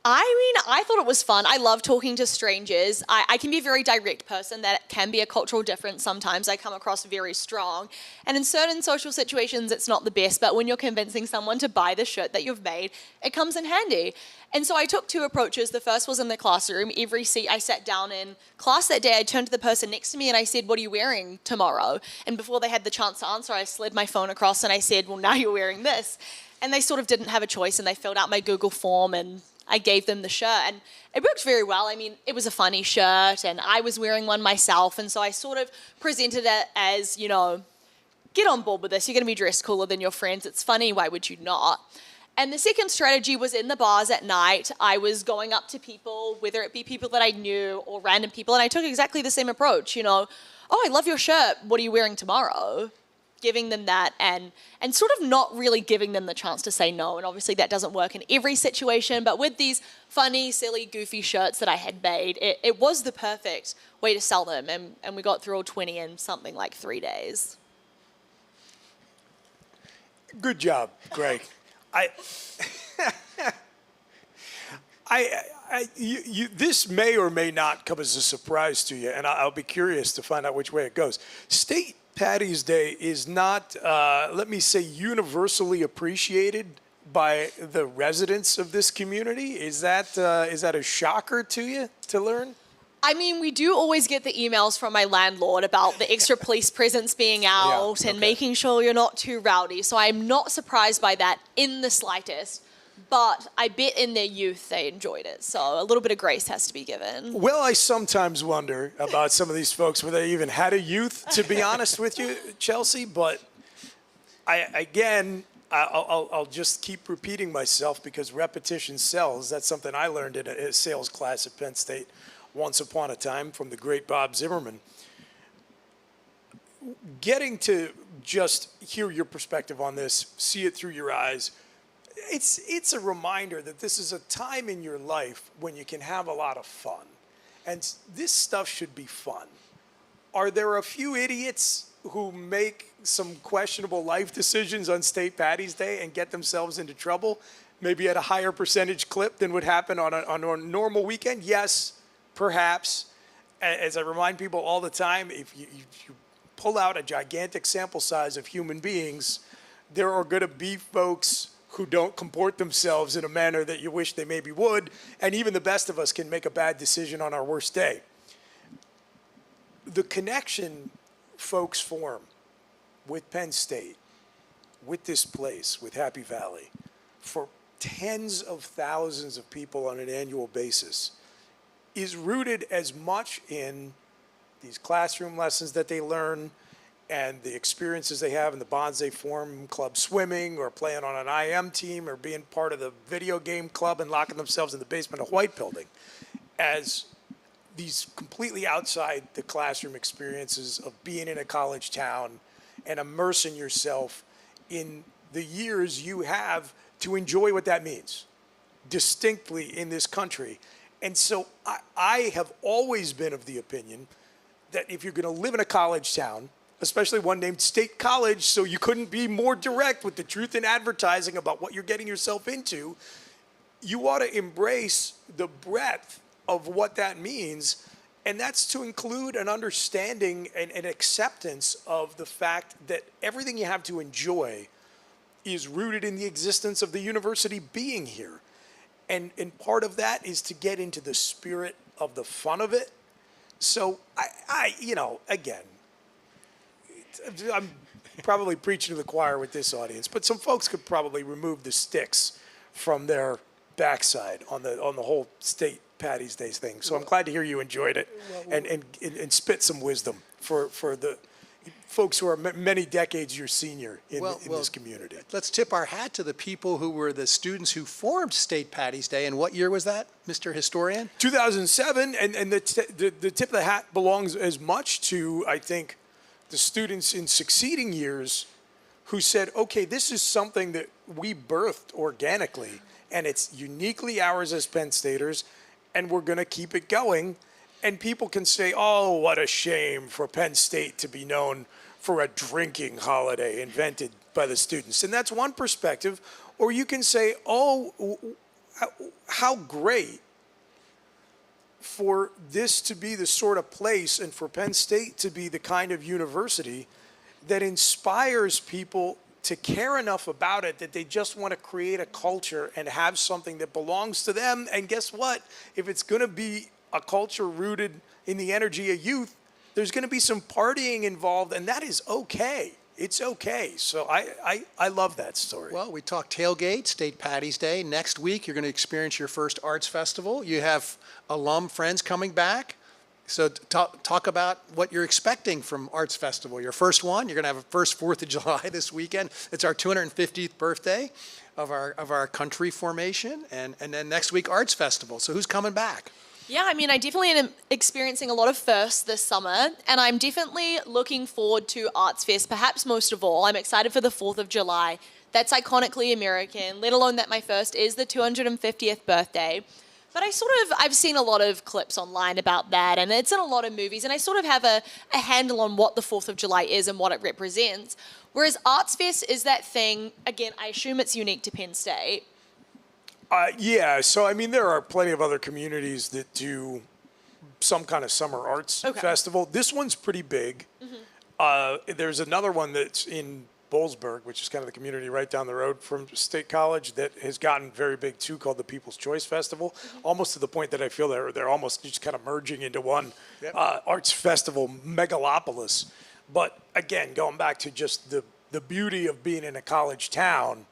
I thought it was fun. I love talking to strangers. I can be a very direct person. That can be a cultural difference sometimes. I come across very strong. And in certain social situations, it's not the best, but when you're convincing someone to buy the shirt that you've made, it comes in handy. And so I took two approaches. The first was in the classroom. Every seat I sat down in class that day, I turned to the person next to me and I said, "What are you wearing tomorrow?" And before they had the chance to answer, I slid my phone across and I said, "Well, now you're wearing this." And they sort of didn't have a choice, and they filled out my Google form, and I gave them the shirt, and it worked very well. I mean, it was a funny shirt, and I was wearing one myself, and so I sort of presented it as, get on board with this. You're going to be dressed cooler than your friends. It's funny. Why would you not? And the second strategy was in the bars at night. I was going up to people, whether it be people that I knew or random people, and I took exactly the same approach. "Oh, I love your shirt. What are you wearing tomorrow?" Giving them that and sort of not really giving them the chance to say no. And obviously that doesn't work in every situation, but with these funny, silly, goofy shirts that I had made, it was the perfect way to sell them. And we got through all 20 in something like 3 days. Good job, Greg. This may or may not come as a surprise to you, and I'll be curious to find out which way it goes. State Patties Day is not, let me say, universally appreciated by the residents of this community. Is that a shocker to you to learn? I mean, we do always get the emails from my landlord about the extra police presence being out and making sure you're not too rowdy. So I'm not surprised by that in the slightest. But I bet in their youth they enjoyed it. So a little bit of grace has to be given. Well, I sometimes wonder about some of these folks whether they even had a youth, to be honest with you, Chelsea. But I'll just keep repeating myself because repetition sells. That's something I learned in a sales class at Penn State once upon a time from the great Bob Zimmerman. Getting to just hear your perspective on this, see it through your eyes, it's a reminder that this is a time in your life when you can have a lot of fun. And this stuff should be fun. Are there a few idiots who make some questionable life decisions on State Patties Day and get themselves into trouble, maybe at a higher percentage clip than would happen on a normal weekend? Yes, perhaps. As I remind people all the time, if you pull out a gigantic sample size of human beings, there are going to be folks who don't comport themselves in a manner that you wish they maybe would, and even the best of us can make a bad decision on our worst day. The connection folks form with Penn State, with this place, with Happy Valley, for tens of thousands of people on an annual basis, is rooted as much in these classroom lessons that they learn and the experiences they have and the bonds they form in club swimming or playing on an IM team or being part of the video game club and locking themselves in the basement of White Building as these completely outside the classroom experiences of being in a college town and immersing yourself in the years you have to enjoy what that means distinctly in this country. And so I have always been of the opinion that if you're going to live in a college town, especially one named State College, so you couldn't be more direct with the truth in advertising about what you're getting yourself into, you ought to embrace the breadth of what that means. And that's to include an understanding and an acceptance of the fact that everything you have to enjoy is rooted in the existence of the university being here. And part of that is to get into the spirit of the fun of it. So I again, I'm probably preaching to the choir with this audience, but some folks could probably remove the sticks from their backside on the whole State Patty's Day thing. So I'm glad to hear you enjoyed it and spit some wisdom for the folks who are many decades your senior in this community. Let's tip our hat to the people who were the students who formed State Patty's Day. And what year was that, Mr. Historian? 2007, and the tip of the hat belongs as much to, I think, the students in succeeding years who said, okay, this is something that we birthed organically, and it's uniquely ours as Penn Staters, and we're going to keep it going. And people can say, oh, what a shame for Penn State to be known for a drinking holiday invented by the students. And that's one perspective. Or you can say, oh, how great for this to be the sort of place and for Penn State to be the kind of university that inspires people to care enough about it that they just want to create a culture and have something that belongs to them. And guess what? If it's going to be a culture rooted in the energy of youth, there's going to be some partying involved, and that is okay. It's okay. So I love that story. Well, we talked tailgate, State Patty's Day. Next week, you're going to experience your first arts festival. You have alum friends coming back. So talk about what you're expecting from Arts Festival. Your first one, you're going to have a first 4th of July this weekend. It's our 250th birthday of our country formation. And then next week, Arts Festival. So who's coming back? Yeah, I mean, I definitely am experiencing a lot of firsts this summer, and I'm definitely looking forward to Arts Fest, perhaps most of all. I'm excited for the 4th of July. That's iconically American, let alone that my first is the 250th birthday. But I've seen a lot of clips online about that, and it's in a lot of movies, and I sort of have a handle on what the 4th of July is and what it represents. Whereas Arts Fest is that thing, again, I assume it's unique to Penn State. Yeah, so I mean, there are plenty of other communities that do some kind of summer arts festival. This one's pretty big. Mm-hmm. There's another one that's in Boalsburg, which is kind of the community right down the road from State College, that has gotten very big too, called the People's Choice Festival, almost to the point that I feel they're almost just kind of merging into one arts festival megalopolis. But again, going back to just the beauty of being in a college town,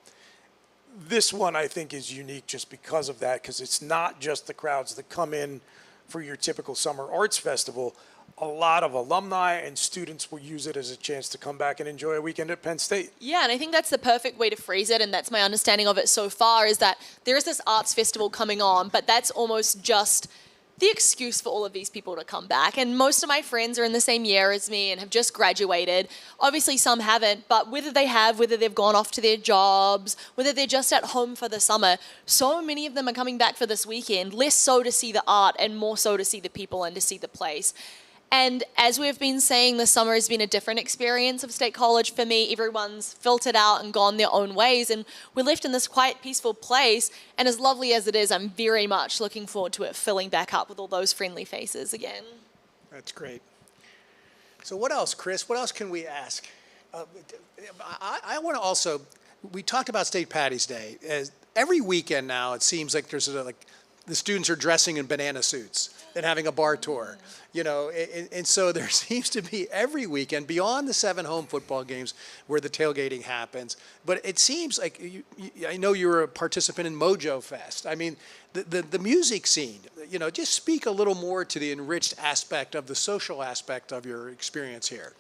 this one I think is unique just because of that, because it's not just the crowds that come in for your typical summer arts festival. A lot of alumni and students will use it as a chance to come back and enjoy a weekend at Penn State. Yeah, and I think that's the perfect way to phrase it, and that's my understanding of it so far, is that there is this arts festival coming on, but that's almost just the excuse for all of these people to come back. And most of my friends are in the same year as me and have just graduated. Obviously some haven't, but whether they've gone off to their jobs, whether they're just at home for the summer, so many of them are coming back for this weekend, less so to see the art and more so to see the people and to see the place. And as we've been saying, this summer has been a different experience of State College for me. Everyone's filtered out and gone their own ways, and we're left in this quiet, peaceful place. And as lovely as it is, I'm very much looking forward to it filling back up with all those friendly faces again. That's great. So what else, Chris? What else can we ask? I want to also, we talked about State Patty's Day. Every weekend now, it seems like there's the students are dressing in banana suits and having a bar tour, and so there seems to be every weekend beyond the 7 home football games where the tailgating happens. But it seems like I know you're a participant in Mojo Fest. I mean, the music scene, just speak a little more to the enriched aspect of the social aspect of your experience here.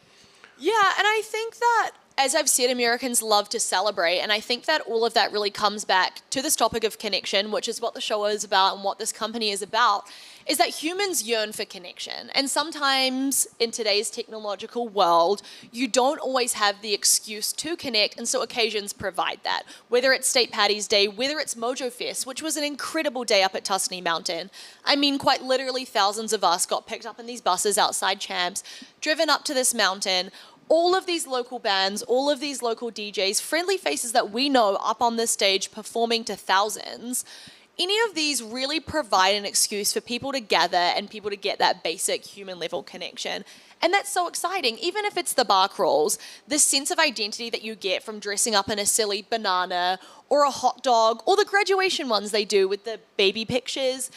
Yeah, and I think that, as I've said, Americans love to celebrate, and I think that all of that really comes back to this topic of connection, which is what the show is about and what this company is about, is that humans yearn for connection. And sometimes in today's technological world, you don't always have the excuse to connect, and so occasions provide that. Whether it's St. Paddy's Day, whether it's Mojo Fest, which was an incredible day up at Tuscany Mountain. I mean, quite literally thousands of us got picked up in these buses outside Champs, driven up to this mountain. All of these local bands, all of these local DJs, friendly faces that we know up on this stage performing to thousands. Any of these really provide an excuse for people to gather and people to get that basic human level connection. And that's so exciting. Even if it's the bar crawls, the sense of identity that you get from dressing up in a silly banana or a hot dog, or the graduation ones they do with the baby pictures.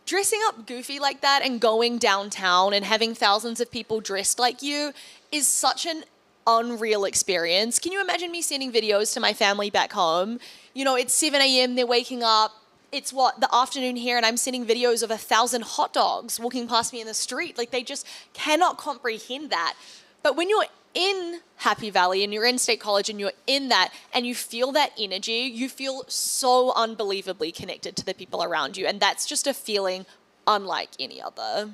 Dressing up goofy like that and going downtown and having thousands of people dressed like you is such an unreal experience. Can you imagine me sending videos to my family back home? You know, it's 7 a.m., they're waking up. It's the afternoon here, and I'm sending videos of 1,000 hot dogs walking past me in the street. Like, they just cannot comprehend that. But when you're in Happy Valley and you're in State College and you're in that and you feel that energy, you feel so unbelievably connected to the people around you. And that's just a feeling unlike any other.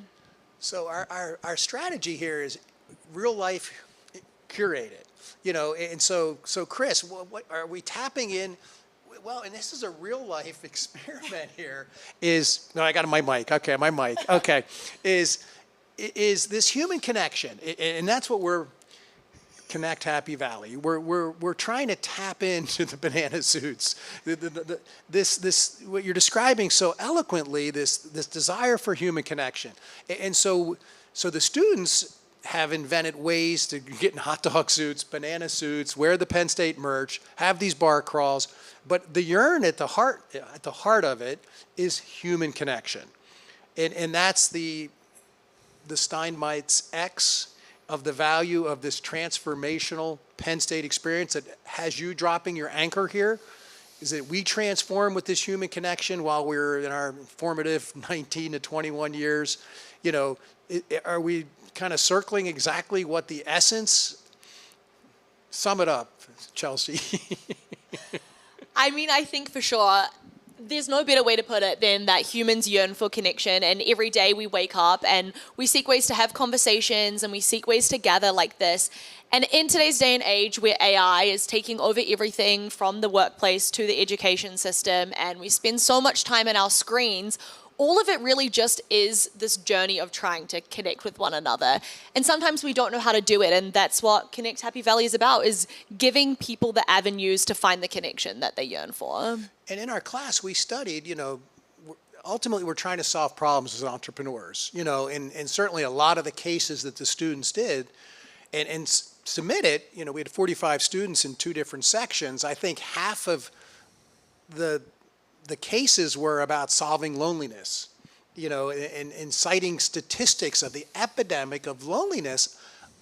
So our strategy here is real life curated, and so Chris, what are we tapping in? Well, and this is a real life experiment here, no, I got my mic. Okay, my mic. Okay. Is this human connection. And that's what we're Connect Happy Valley. We're trying to tap into the banana suits. This what you're describing so eloquently, this desire for human connection. And so the students have invented ways to get in hot dog suits, banana suits, wear the Penn State merch, have these bar crawls. But the yearn at the heart of it is human connection. And that's the Steinmeit's X of the value of this transformational Penn State experience that has you dropping your anchor here, is that we transform with this human connection while we're in our formative 19 to 21 years. Are we kind of circling exactly what the essence? Sum it up, Chelsea. I mean, I think for sure there's no better way to put it than that humans yearn for connection, and every day we wake up and we seek ways to have conversations and we seek ways to gather like this. And in today's day and age where AI is taking over everything from the workplace to the education system, and we spend so much time on our screens, all of it really just is this journey of trying to connect with one another. And sometimes we don't know how to do it, and that's what Connect Happy Valley is about, is giving people the avenues to find the connection that they yearn for. And in our class, we studied, ultimately we're trying to solve problems as entrepreneurs, and certainly a lot of the cases that the students did and submitted, we had 45 students in 2 different sections. I think half of the cases were about solving loneliness, and citing statistics of the epidemic of loneliness,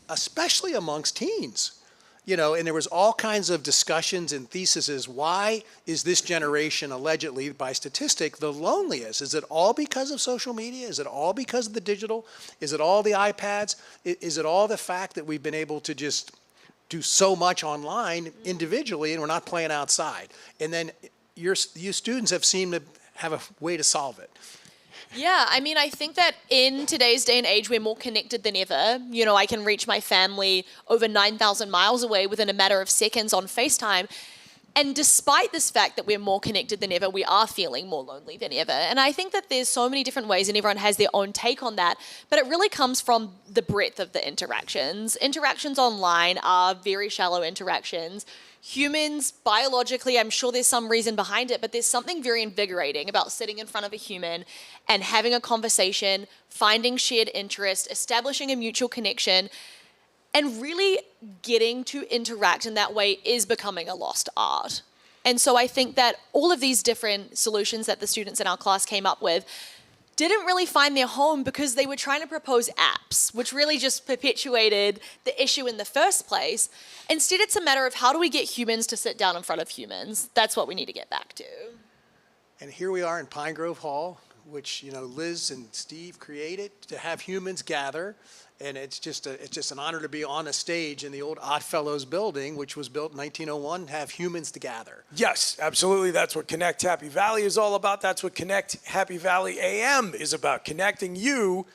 especially amongst teens. And there was all kinds of discussions and theses. Why is this generation allegedly, by statistic, the loneliest? Is it all because of social media? Is it all because of the digital? Is it all the iPads? Is it all the fact that we've been able to just do so much online individually and we're not playing outside? And then you students have seemed to have a way to solve it. Yeah, I mean, I think that in today's day and age, we're more connected than ever. I can reach my family over 9,000 miles away within a matter of seconds on FaceTime. And despite this fact that we're more connected than ever, we are feeling more lonely than ever. And I think that there's so many different ways, and everyone has their own take on that. But it really comes from the breadth of the interactions. Interactions online are very shallow interactions. Humans, biologically, I'm sure there's some reason behind it, but there's something very invigorating about sitting in front of a human and having a conversation, finding shared interest, establishing a mutual connection, and really getting to interact in that way is becoming a lost art. And so I think that all of these different solutions that the students in our class came up with didn't really find their home because they were trying to propose apps, which really just perpetuated the issue in the first place. Instead, it's a matter of how do we get humans to sit down in front of humans? That's what we need to get back to. And here we are in Pine Grove Hall, which, you know, Liz and Steve created to have humans gather. And it's just an honor to be on a stage in the old Oddfellows building, which was built in 1901, have humans to gather. Yes, absolutely. That's what Connect Happy Valley is all about. That's what Connect Happy Valley A.M. is about, connecting you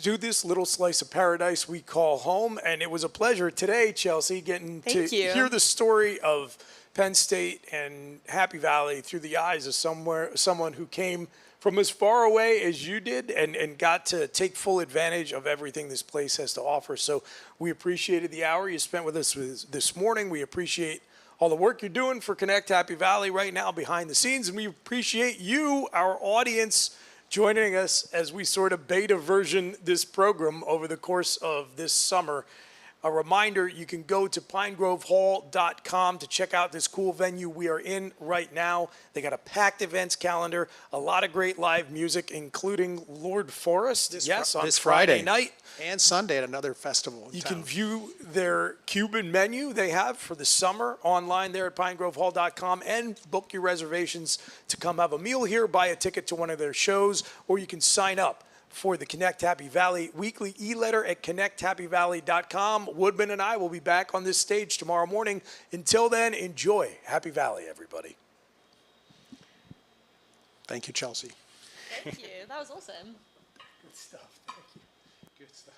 to this little slice of paradise we call home. And it was a pleasure today, Chelsea, getting Thank to you. hear the story of Penn State and Happy Valley through the eyes of someone who came from as far away as you did and got to take full advantage of everything this place has to offer. So we appreciated the hour you spent with us this morning. We appreciate all the work you're doing for Connect Happy Valley right now behind the scenes. And we appreciate you, our audience, joining us as we sort of beta version this program over the course of this summer. A reminder, you can go to pinegrovehall.com to check out this cool venue we are in right now. They got a packed events calendar, a lot of great live music, including Lord Forest. On this Friday night. and Sunday at another festival in You town. can view their Cuban menu they have for the summer online there at pinegrovehall.com and book your reservations to come have a meal here, buy a ticket to one of their shows, or you can sign up for the Connect Happy Valley weekly e-letter at connecthappyvalley.com. Woodman and I will be back on this stage tomorrow morning. Until then, enjoy Happy Valley, everybody. Thank you, Chelsea. Thank you. That was awesome. Good stuff. Thank you. Good stuff.